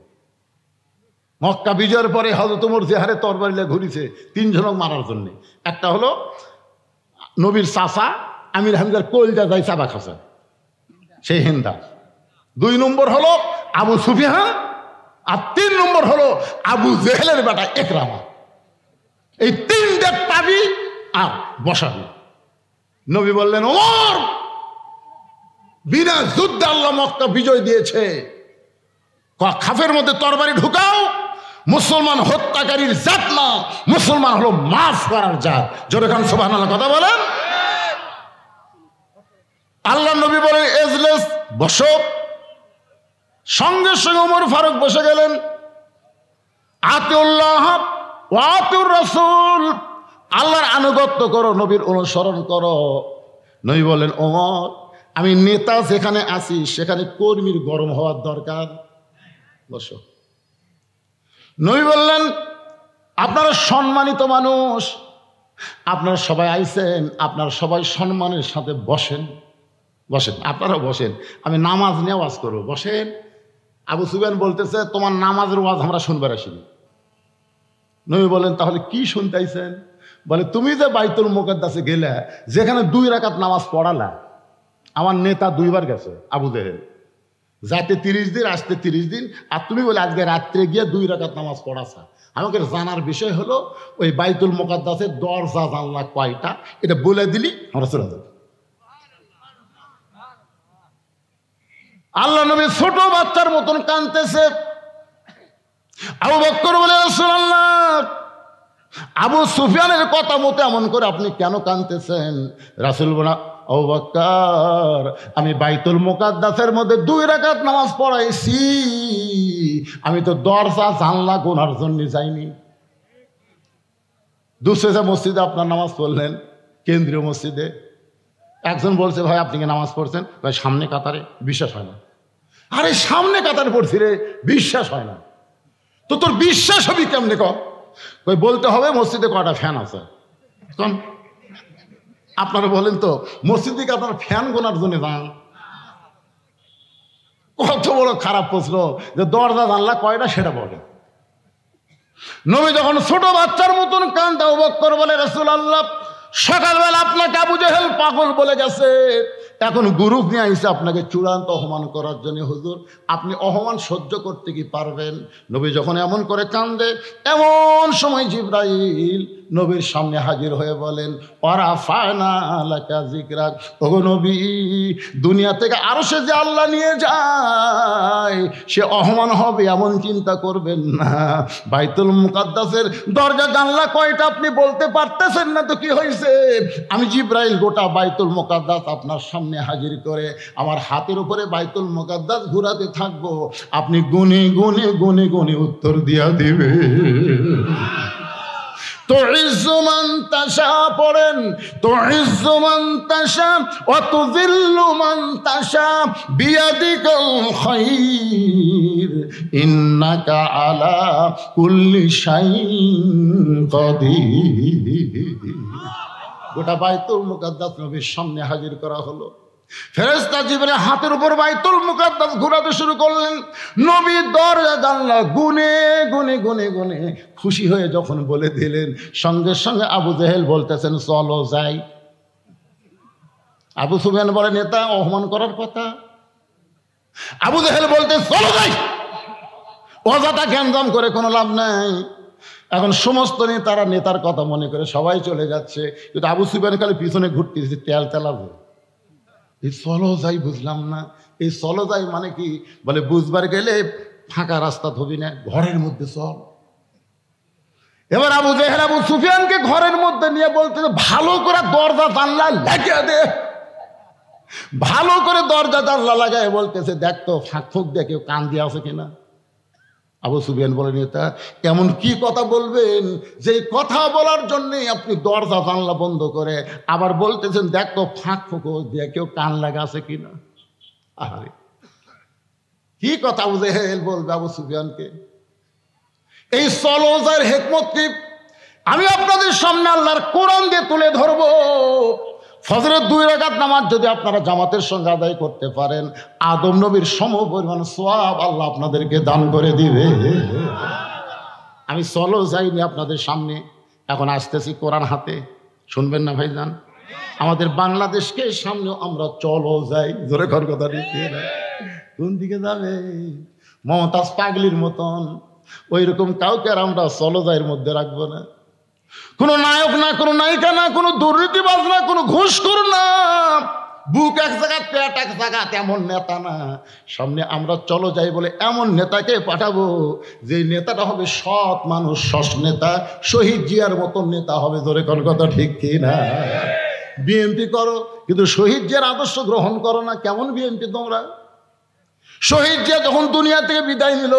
মক্কা বিজয়ের পরে হযরত ওমর যে হারে তরবারিলে ঘুরিছে 3 জনক মারার জন্য। একটা হলো নবীর চাচা আমির হামজার কলজা যাই চাবা খাসা, সেই হিন্দা। 2 নম্বর হলো আবু সুফিয়ান, আর 3 নম্বর হলো আবু জেহেলের বেটা ইকরামা। এই 3টে পাবি আর বসাবি। নবী বললেন, ওমর, বিনা যুদ্ধে আল্লাহ মক্কা বিজয় দিয়েছে, খাফের মধ্যে তরবারি ঢুকাও, মুসলমান হত্যাকারীর জাত না, মুসলমান হলো মাফ করার জাত। জোরে খান সুবহানাল্লাহ, কথা বলেন। আল্লাহ নবী বলেন এজলেস, বসো। সঙ্গে সঙ্গে ওমর ফারুক বসে গেলেন। আতিউল্লাহ ওয়া আতিউর রাসূল, আল্লাহর আনুগত্য করো, নবীর অনুসরণ করো। নবী বলেন ওমর, আমি নেতা যেখানে আছি সেখানে কর্মীর গরম হওয়ার দরকার, বসো। নবী বললেন আপনারা সম্মানিত মানুষ, আপনারা সবাই আইছেন, আপনারা সবাই সম্মানের সাথে বসেন, বসেন, আপনারা বসেন, আমি নামাজ নিয়ে ওয়াজ করবো, বসেন। আবু সুফিয়ান বলতেছে তোমার নামাজের ওয়াজ আমরা শুনবার আসিনি। নবী বলেন তাহলে কি শুনতে আইছেন? বলে তুমি যে বাইতুল মুকাদ্দাসে গেলে, যেখানে 2 রাকাত নামাজ পড়ালা, আমার নেতা 2 বার গেছে, আবু জেহেল, যাতে 30 দিন আসতে 30 দিন, আর তুমি বলে আজকে রাত্রে গিয়ে 2 রাকাত নামাজ পড়াছা। আমাকে জানার বিষয় হলো ওই বাইতুল মুকাদ্দাসের দরজা জানলা কয়টা, এটা বলে দিলি আমরা চলে যাব। আল্লাহ নবী ছোট বাচ্চার মতন কাঁদতেছে। আবু বকর বলে রাসূলুল্লাহ, আবু সুফিয়ানের কথা মতো এমন করে আপনি কেন কাঁদতেছেন? রাসূল বলেন আবু বকর, আমি বাইতুল মুকাদ্দাসের মধ্যে 2 রাকাত নামাজ পড়াইছি, আমি তো দরজা জানলা গোনার জন্য যাইনি। দুসরা মসজিদে আপনার নামাজ পড়লেন, কেন্দ্রীয় মসজিদে। একজন বলছে ভাই আপনি কি নামাজ পড়ছেন? ভাই সামনে কাতারে, বিশ্বাস হয় না। আরে সামনে কাতারে পড়ছি রে, বিশ্বাস হয় না। তো তোর বিশ্বাস হবি কেমনে কর? ওই বলতে হবে মসজিদে কয়টা ফ্যান আছে। কোন আপনারা বলেন তো, মসজিদে কি আপনার ফ্যান গোনার জন্য যান? কত বড় খারাপ প্রশ্ন যে দরজা জানলা কয়টা সেটা বলে। নবী যখন ছোট বাচ্চার মতন কাঁদতে, আবু বকর বলে রাসূলুল্লাহ, সকালবেলা আপনাকে আবু জেহেল পাগল বলে গেছে, এখন গ্রুপ নিয়ে আইসে আপনাকে চূড়ান্ত অপমান করার জন্য। হুজুর আপনি অপমান সহ্য করতে কি পারবেন? নবী যখন এমন করে কান্দে, এমন সময় জিবরাইল নবীর সামনে হাজির হয়ে বলেন ওয়ারাফা'না লাকা যিকরাক, ওগো নবী, দুনিয়া থেকে আরশে যে আল্লাহ নিয়ে যায় সে অপমান হবে এমন চিন্তা করবেন না। বাইতুল মুকাদ্দাসের দরজা জানলা কয়টা আপনি বলতে পারতেছেন না তো কি হয়েছে? আমি জিবরাইল গোটা বাইতুল মুকাদ্দাস আপনার সামনে হাজির করে আমার হাতের উপরে বাইতুল মুকাদ্দাস ঘুরাতে থাকবো, আপনি গুনে গুনে গুনে গুনে উত্তর দিয়া দিবে। তুইজ্জু মান তাশা পড়েন, তুইজ্জু মান তাশা ওয়া তুযিল্লু মান তাশা বিয়াদিকাল খায়র ইন্নাকা আলা কুল্লি শাইইন কাদির। গোটা বাইতুল মুকাদ্দাস নবীর সামনে হাজির করা হলো। ফেরেশতা জিবরাইল হাতের উপর বাইতুল মুকাদ্দাস ঘোরাতে শুরু করলেন। নবী দরজা জানলা গুনে গুনে গুনে গুনে খুশি হয়ে যখন বলে দিলেন, সঙ্গে সঙ্গে আবু জেহেল বলতেছেন চলো যাই। আবু সুফিয়ান বলে নেতা অপমান করার কথা। আবু জেহেল বলতে চলো যাই, অযথা গ্যাঞ্জাম করে কোনো লাভ নাই। এখন সমস্ত নেতারা নেতার কথা মনে করে সবাই চলে যাচ্ছে, কিন্তু আবু সুফিয়ান খালি পিছনে ঘুরতেছে, তেল তেলাবো। এই চলো যাই বুঝলাম না, এই চলো যাই মানে কি? বলে বুঝবার গেলে ফাঁকা রাস্তা ধবি না, ঘরের মধ্যে চল। এবার আবু জেহেল আবু সুফিয়ানকে ঘরের মধ্যে নিয়ে বলতে ভালো করে দরজা জানলা লাগিয়ে দে, ভালো করে দরজা জানলা লাগায় বলতেছে দেখ তো ফাঁক ফুক দিয়ে কেউ কান দিয়ে আছে কিনা। আবু সুফিয়ান বলে নেতা এমন কি কথা বলবেন যে কথা বলার জন্যই আপনি দরজা জানলা বন্ধ করে আবার বলতেছেন দেখ তো ফাঁক ফুঁকো দিয়ে কেউ কান লাগা আছে কিনা। আরে কি কথা আবু জেহেল বলবে আবু সুফিয়ানকে? এই সলোজার হিকমত কি আমি আপনাদের সামনে আল্লাহর কোরআন দিয়ে তুলে ধরবো। ফজরের 2 রাকাত নামাজ যদি আপনারা জামাতের সঙ্গে আদায় করতে পারেন, আদম নবীর সমপরিমাণ সওয়াব আল্লাহ আপনাদেরকে দান করে দিবে। আমি চলো যাইনি আপনাদের সামনে, এখন আসতেছি কোরআন হাতে, শুনবেন না ভাইজান? আমাদের বাংলাদেশকে সামনে আমরা চলো যাই, জোরে ঘর কথা দিচ্ছে কোন দিকে যাবে? মমতাজ পাগলির মতন ওই রকম কাউকে আর আমরা চলো যাইয়ের মধ্যে রাখবো না। কোনো নায়ক না, কোনো নায়িকা না, কোনো দুর্নীতিবাজ না, কোনো ঘুষখোর না, বুক এক জায়গা পেট এক জায়গা, তেমন নেতা না। সামনে আমরা চলো যাই বলে এমন নেতাকে পাঠাবো যে নেতাটা হবে সৎ মানুষ, সৎ নেতা, শহীদ জিয়ার মতন নেতা হবে। জোরে কোন কথা ঠিক কি না? বিএনপি করো কিন্তু শহীদ জিয়ার আদর্শ গ্রহণ করো না। কেমন বিএনপি তোমরা? শহীদ জিয়া যখন দুনিয়া থেকে বিদায় নিল,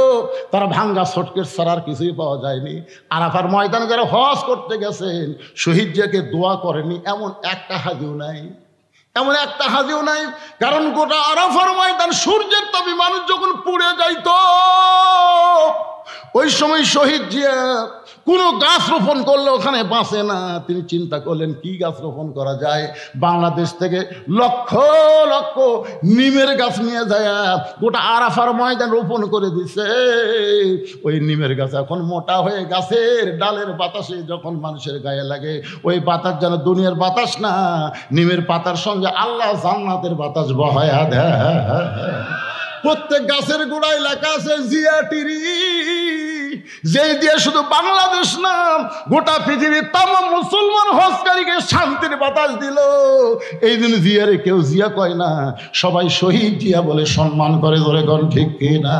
তারা ভাঙ্গা সটকের ছাড়া আর কিছুই পাওয়া যায়নি। আরাফার ময়দানে যারা হজ করতে গেছেন, শহীদ জিয়াকে দোয়া করেনি এমন একটা হাজিও নাই, এমন একটা হাজিও নাই। কারণ গোটা আরাফার ময়দান সূর্যের তাপে মানুষ যখন পুড়ে যাইতো, ওই সময় শহীদ জিয়া কোনো গাছ রোপণ করলে ওখানে বাঁচে না। তিনি চিন্তা করলেন কি গাছ রোপণ করা যায়। বাংলাদেশ থেকে লক্ষ লক্ষ নিমের গাছ নিয়ে যায় গোটা আরাফার ময়দান রোপণ করে দিছে। ওই নিমের গাছ এখন মোটা হয়ে গাছের ডালের বাতাসে যখন মানুষের গায়ে লাগে, ওই বাতাস যেন দুনিয়ার বাতাস না, নিমের পাতার সঙ্গে আল্লাহ জান্নাতের বাতাস বহায়া দেয়। প্রত্যেক গাছের গোড়ায় লেখা আছে জিয়াটিরি, যেই দিয়ে শুধু বাংলাদেশ না গোটা পৃথিবীর তামাম মুসলমান হজকারীকে শান্তির বাতাস দিল। এই দিন জিয়ারে কেউ জিয়া কয় না, সবাই শহীদ জিয়া বলে সম্মান করে। ধরে কোন ঠিক কি না?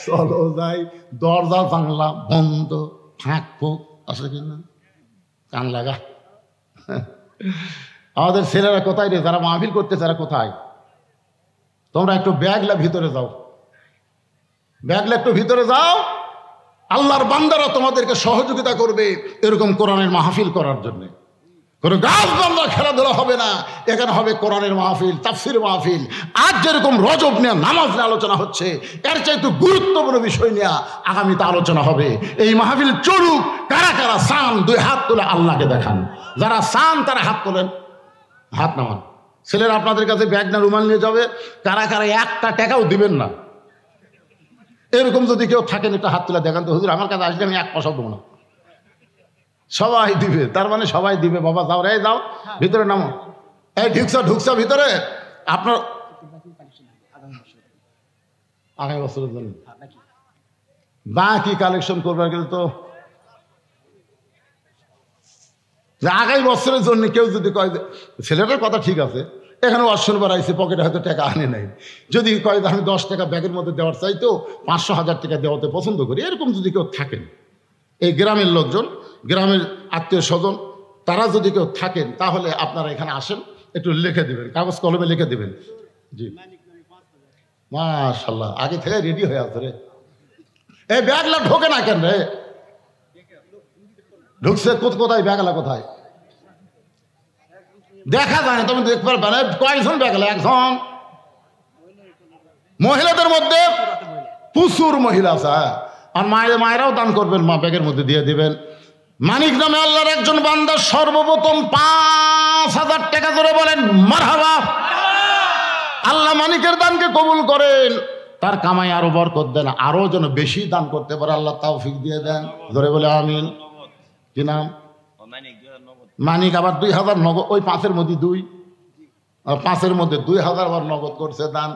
চলো যাই, দরজা জানলা বন্ধ, ফাঁক ফোক আছে কিনা কান লাগা। আমাদের ছেলেরা কোথায় রে? যারা মাহফিল করতে তারা কোথায়? তোমরা একটু ব্যাগলা ভিতরে যাও, ব্যাগলা একটু ভিতরে যাও। আল্লাহর বান্দারা তোমাদেরকে সহযোগিতা করবে এরকম কোরআনের মাহফিল করার জন্য। কোনো গাছ বান্দা খেলাধুলা হবে না, এখানে হবে কোরআনের মাহফিল, তাফসির মাহফিল। আজ যেরকম রজব নিয়ে নামাজ নিয়ে আলোচনা হচ্ছে, এর চাইতে গুরুত্বপূর্ণ বিষয় নিয়ে আগামীতে আলোচনা হবে। এই মাহফিল চলুক। কারা কারা চান দুই হাত তুলে আল্লাহকে দেখান। যারা চান তারা হাত তোলেন, হাত নামান। ছেলেরা আপনাদের কাছে ব্যাগ না রুমাল নিয়ে যাবে। কারা কারা একটা টাকাও দিবেন না, এরকম যদি কেউ থাকেন একটা হাত তুলে দেখান তো। হুজুর আমার কাছে আসলে আমি এক পয়সাও দেবো না। সবাই দিবে, তার মানে সবাই দিবে। বাবা যাও রে, যাও ভিতরে নামো। এই ঢুকছা ঢুকছা ভিতরে। আপনার আগামী বছরের জন্য বাকি কালেকশন করবার গেলে তো আগামী বছরের জন্য কেউ যদি কয়, ছেলেটার কথা ঠিক আছে, এখানে অশ্বর বাড়াইছে, পকেটে হয়তো টাকা আনে নাই, যদি কয় আমি 10 টাকা ব্যাগের মধ্যে দেওয়ার চাইতো 500-1000 টাকা দেওয়াতে পছন্দ করি, এরকম যদি কেউ থাকেন, এই গ্রামের লোকজন, গ্রামের আত্মীয় স্বজন, তারা যদি কেউ থাকেন, তাহলে আপনারা এখানে আসেন, একটু লিখে দিবেন, কাগজ কলমে লিখে দিবেন। জি মাশাআল্লাহ, আগে থেকে রেডি হয়ে আছে রে। এই ব্যাগলা ঢোকে না কেন রে? ঢুকছে কোথায়? ব্যাগলা কোথায় দেখা যায় না, তুমি দেখতে পারবে না। কয়েকজন ব্যাগলা? একজন। মহিলাদের মধ্যে প্রচুর মহিলা আছে, আর মায়েরাও দান করবেন, মা ব্যাগের মধ্যে দিয়ে দিবেন। মানিক নামে আল্লাহর একজন বান্দা সর্বপ্রথম 5000 টাকা ধরে বলেন মারহাবা। আল্লাহ মানিকের দানকে কবুল করেন, তার কামাই আরো বরকত দেন, আরো যেন বেশি দান করতে পারে আল্লাহ তৌফিক দিয়ে দেন। ধরে বলে আমিন। কি নাম? মানিক। আবার 2000 নগদ, ওই 5-এর মধ্যে 2, আর 5-এর মধ্যে 2000 আবার নগদ করছে দান।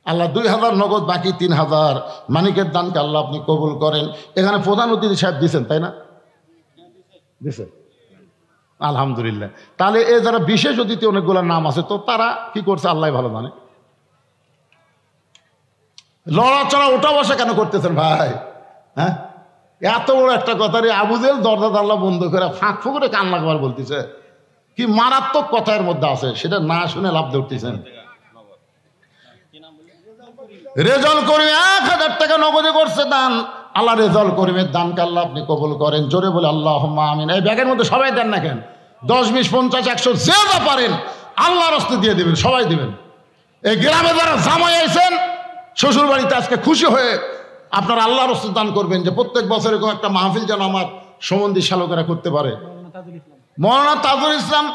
আল্লাহ 2000 নগদ, বাকি 3000 মানিকের দানকে আল্লাহ আপনি কবুল করেন। এখানে প্রধান অতিথি সাহেব দিচ্ছেন, তাই না? দিচ্ছেন, আলহামদুলিল্লাহ। তাহলে এ যারা বিশেষ অতিথি অনেকগুলো নাম আছে, তো তারা কি করছে আল্লাহ ভালো জানে। লড়াচড়া ওঠা বসা কেন করতেছেন ভাই? হ্যাঁ, এত বড় একটা কথা রে। আবু জেহেল দরজা জানলা বন্ধ করে ফাঁক ফুঁকরে কান লাগবার বলতেছে, কি মারাত্মক কথার মধ্যে আছে, সেটা না শুনে লাভ ধরতেছেন। রেজল করিম 1000 টাকা নগদে করছে দান। আল্লাহ রেজল করিমের দানকে আল্লাহ আপনি কবুল করেন। জোরে বলে আল্লাহুম্মা আমিন। এই ব্যাগের মধ্যে সবাই দেন না কেন? 10, 20, 50, 100 যে যা পারেন আল্লাহর রাস্তায় দিয়ে দিবেন, সবাই দিবেন। এই গ্রামে যারা জামাই আইছেন শ্বশুর বাড়িতে, আজকে খুশি হয়ে আপনারা আল্লাহর রাস্তায় দান করবেন, যে প্রত্যেক বছর এরকম একটা মাহফিল যেন আমার সম্বন্ধী শালকেরা করতে পারে। মৌলানা তাজুল ইসলাম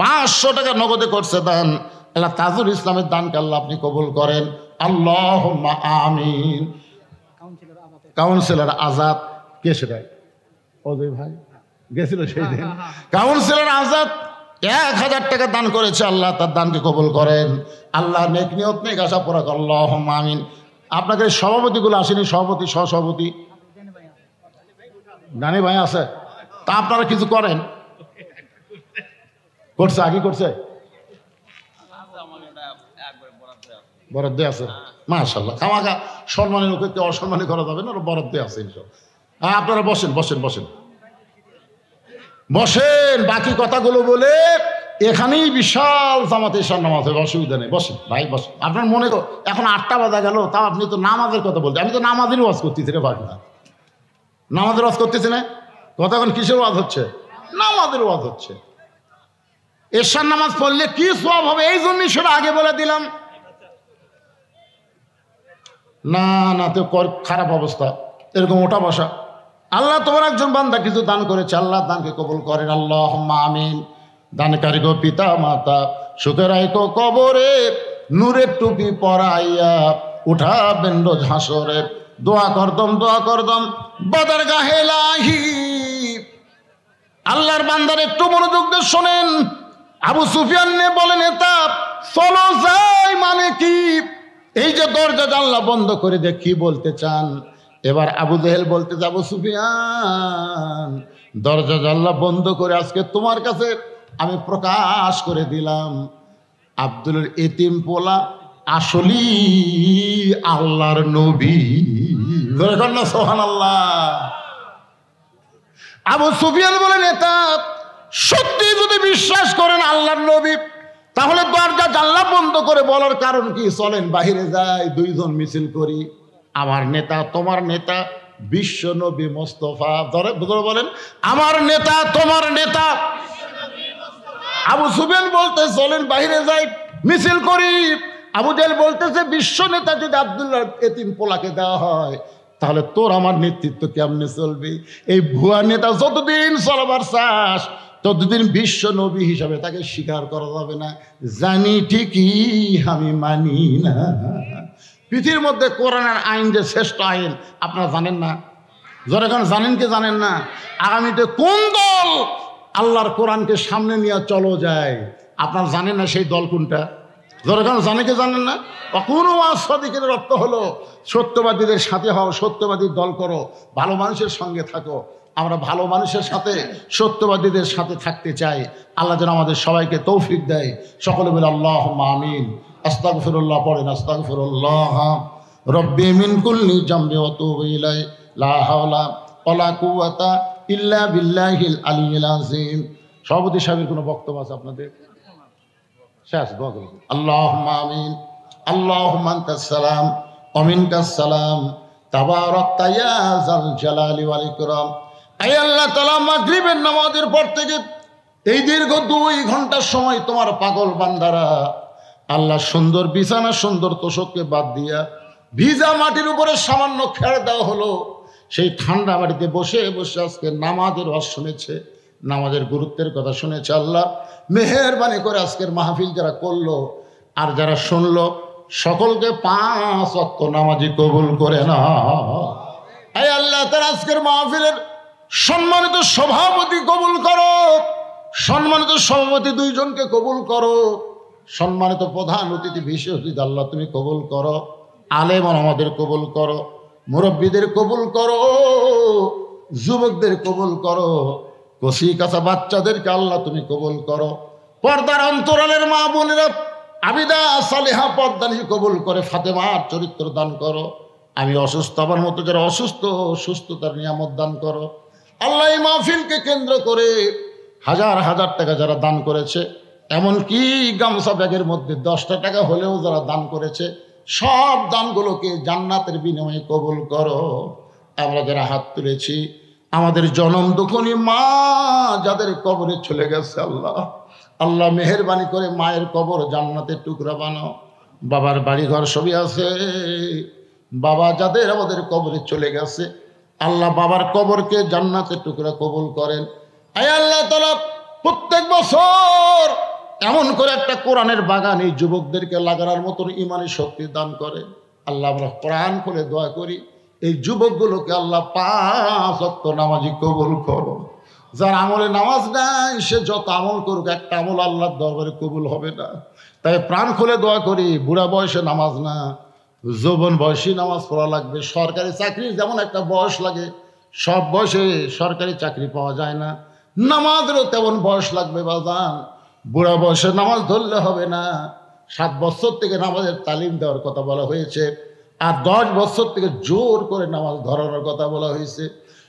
500 টাকা নগদে করছে দান। আল্লাহ তাজুল ইসলামের দানকে আল্লাহ আপনি কবুল করেন। আল্লাহুম্মা আমিন। কাউন্সিলর আজাদ, কে সেটাই? অজয় ভাই গেছিল সেই দিন। কাউন্সিলর আজাদ 1000 টাকা দান করেছে, আল্লাহ তার দানকে কবুল করেন। আল্লাহ নেক নিয়ত নেক আশা পুরা করেন। আল্লাহুম্মা আমিন। আপনাদের সভাপতিগুলো আসেনি? সভাপতি, সহসভাপতি জানি ভাই আছে, তা আপনারা কিছু করেন? করছে, আগে করছে? বরাদ্দ আছে, মাশাআল্লাহ। খামাখা সম্মানের লোককে অসম্মানী করা যাবে না, বরাদ্দ আছে ইনশাআল্লাহ। আপনারা বসেন বসেন বসেন বসেন, বাকি কথাগুলো বলে এখানেই বিশাল জামাতে এশার নামাজ হবে, অসুবিধা নেই। বসেন ভাই বসেন। আপনার মনে করো এখন 8টা বাজা গেল, তাও আপনি তো নামাজের কথা বলতে, আমি তো নামাজের ওয়াজ করতেছি রে ভাই, না নামাজের ওয়াজ করতেছি না। কথা এখন কিসের ওয়াজ হচ্ছে? নামাজের ওয়াজ হচ্ছে। এশার নামাজ পড়লে কি সওয়াব হবে এই জন্যই সেটা আগে বলে দিলাম। না না তো খারাপ অবস্থা, এরকম ওঠা বসা। আল্লাহ তোমার একজন বান্দা কিছু দান করেছে, আল্লাহ দানকে কবুল করেন, আল্লাহুম্মা আমিন। দানকারী গো পিতা মাতা সুখে রাখো কবরে, নূরের টুপি পরাইয়া উঠাবেন রোজ হাসরে। দোয়া করদম বদর গাহে লাহি। আল্লাহর বান্দার একটু মনোযোগ দিয়ে শোনেন। আবু সুফিয়ান নে বলেন এটা চলো যাই মানে কি? এই যে দরজা জানলা বন্ধ করে দিয়ে কি বলতে চান? এবার আবু জেহেল বলতে যাবো সুফিয়ান দরজা জানলা বন্ধ করে আজকে তোমার কাছে আমি প্রকাশ করে দিলাম, আব্দুলের এতিম পোলা আসলি আল্লাহর নবী। সুবহানাল্লাহ। আবু সুফিয়ান বলেন এটা সত্যি যদি বিশ্বাস করেন আল্লাহর নবী, তাহলে দরজা জানলা বন্ধ করে বলার কারণ কি? চলেন বাহিরে যাই, দুইজন মিছিল করি। আমার নেতা তোমার নেতা বিশ্ব নবী মোস্তফা, ধরে বলেন আমার নেতা তোমার নেতা। আবু সুফিয়ান বলতে চলেন বাহিরে যাই মিছিল করি। আবু জেহেল বলতেছে বিশ্ব নেতা যদি আব্দুল্লাহ এতিম পোলাকে দেওয়া হয় তাহলে তোর আমার নেতৃত্ব কেমনে চলবে? এই ভুয়া নেতা যতদিন চলবার চাস ততদিন বিশ্ব নবী হিসাবে তাকে স্বীকার করা যাবে না। জানি ঠিকই আমি মানি না। পৃথিবীর মধ্যে কোরআনের আইন যে শ্রেষ্ঠ আইন আপনারা জানেন না? যখন জানেন কি জানেন না? আগামীতে কোন দল আল্লাহর কোরআনকে সামনে নিয়ে চলো যায় আপনারা জানেন না সেই দল কোনটা? যখন জানে কি জানেন না? কোনো সাদিকের অর্থ হলো সত্যবাদীদের সাথে হও, সত্যবাদীর দল করো, ভালো মানুষের সঙ্গে থাকো। আমরা ভালো মানুষের সাথে সত্যবাদীদের সাথে থাকতে চাই। আল্লাহ যেন আমাদের সবাইকে তৌফিক দেয়। সকলে বলে আল্লাহুম্মা আমিন। আস্তাগফিরুল্লাহ পড়েন, আস্তাগফিরুল্লাহ রব্বি মিন কুল্লি জামবি ওয়া তুবু ইলাই লা হাওলা ওয়ালা কুওয়াতা ইল্লা বিল্লাহিল আলিয়্যিল আযীম। সভাপতি সাহেবের কোনো বক্তব্য আছে আপনাদের? শেষ দোয়া করুন। আল্লাহুম্মা আমিন। আল্লাহুম্মা আনতাস সালাম ওয়া মিনকাস সালাম তাবারাকতা ইয়া যাল জালালি ওয়াল ইকরাম। আয় আল্লাহ তাআলা মাগরিবের নামাজের পর থেকে এই দীর্ঘ 2 ঘন্টার সময় তোমার পাগল বান্দারা আল্লাহ সুন্দর বিছানা সুন্দর তোষককে বাদ দিয়া ভিজা মাটির উপরে সামান্য খেড়ে দেওয়া হলো। সেই ঠান্ডা মাটিতে বসে বসে আজকে নামাজের ওয়াজ শুনেছে, নামাজের গুরুত্বের কথা শুনেছে। আল্লাহ মেহেরবানি করে আজকের মাহফিল যারা করলো আর যারা শুনলো সকলকে 5 ওয়াক্ত নামাজি কবুল করে না। আয় আল্লাহ তাআলা আজকের মাহফিলের সম্মানিত সভাপতি কবুল করো, সম্মানিত সভাপতি 2 জনকে কবুল করো, সম্মানিত প্রধান অতিথি বিশেষ অতিথি আল্লাহ তুমি কবুল করো, আলেম আমাদের কবুল করো, মুরব্বীদের কবুল করো, যুবকদের কবুল করো, কচি কাঁচা বাচ্চাদেরকে আল্লাহ তুমি কবুল করো। পর্দার অন্তরালের মা বোনেরা আবিদা সালেহা পর্দানি কবুল করে ফাতেমার চরিত্র দান করো। আমি অসুস্থ, আমার মতো যারা অসুস্থ সুস্থতার নিয়ামত দান করো। আল্লাহ এই মাহফিলকে কেন্দ্র করে হাজার হাজার টাকা যারা দান করেছে, এমনকি গামছা ব্যাগের মধ্যে 10টা টাকা হলেও যারা দান করেছে, সব দানগুলোকে জান্নাতের বিনিময়ে কবুল করো। আমরা যারা হাত তুলেছি আমাদের জনম দুঃখনী মা যাদের কবরে চলে গেছে আল্লাহ, আল্লাহ মেহেরবানি করে মায়ের কবর জান্নাতের টুকরা বানাও। বাবার বাড়ি ঘর সবই আছে, বাবা যাদের আমাদের কবরে চলে গেছে আল্লাহ বাবার কবরকে জান্নাতের টুকরা কবুল করেন। আয় আল্লাহ তাআলা প্রত্যেক বছর এমন করে একটা কোরআনের বাগান এই যুবকদেরকে লাগানোর মতন ইমানি শক্তি দান করে। আল্লাহ আমরা কোরআন খুলে দোয়া করি এই যুবকগুলোকে আল্লাহ 5 ওয়াক্ত নামাজি কবুল করো। যার আমলে নামাজ নাই সে যত আমল করুক একটা আমল আল্লাহর দরবারে কবুল হবে না। তাই প্রাণ খুলে দোয়া করি বুড়া বয়সে নামাজ না, যৌবন বয়সী নামাজ পড়া লাগবে। সরকারি চাকরির যেমন একটা বয়স লাগে, সব বয়সে সরকারি চাকরি পাওয়া যায় না, নামাজেরও তেমন বয়স লাগবে বাজান। বুড়া বয়সে নামাজ ধরলে হবে না, 7 বছর থেকে নামাজের তালিম দেওয়ার কথা বলা হয়েছে, আর 10 বছর থেকে জোর করে নামাজ ধরানোর কথা বলা হয়েছে।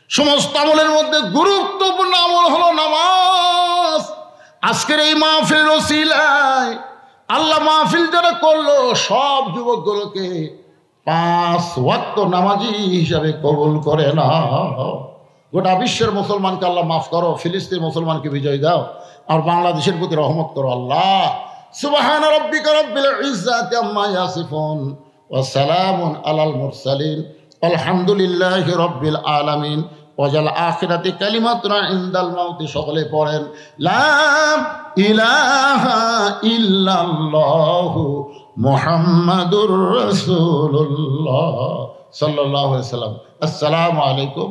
সমস্ত আমলের মধ্যে গুরুত্বপূর্ণ আমল হলো নামাজ। আজকের এই মাহফিল ওসিলায় আল্লাহ মাহফিল যারা করলো সব যুবকগুলোকে 5 ওয়াক্ত নামাজি হিসাবে কবুল করে না। গোটা বিশ্বের মুসলমানকে আল্লাহ মাফ করো, ফিলিস্তিন মুসলমানকে বিজয় দাও, আর বাংলাদেশের প্রতি রহমত করো আল্লাহ। সুবহান রাব্বিকা রাব্বিল ইজ্জাতি আম্মা ইয়াসিফুন ওয়া সালামুন আলাল মুরসালিন আলহামদুলিল্লাহি রাব্বিল আলামিন। ওয়াজাল আখিরাতি কালিমাতুনা ইনদাল মাউতি। সকলে পড়েন লা ইলাহা ইল্লাল্লাহু মুহাম্মাদুর রাসূলুল্লাহ সাল্লাল্লাহু আলাইহি ওয়াসাল্লাম। আসসালামু আলাইকুম।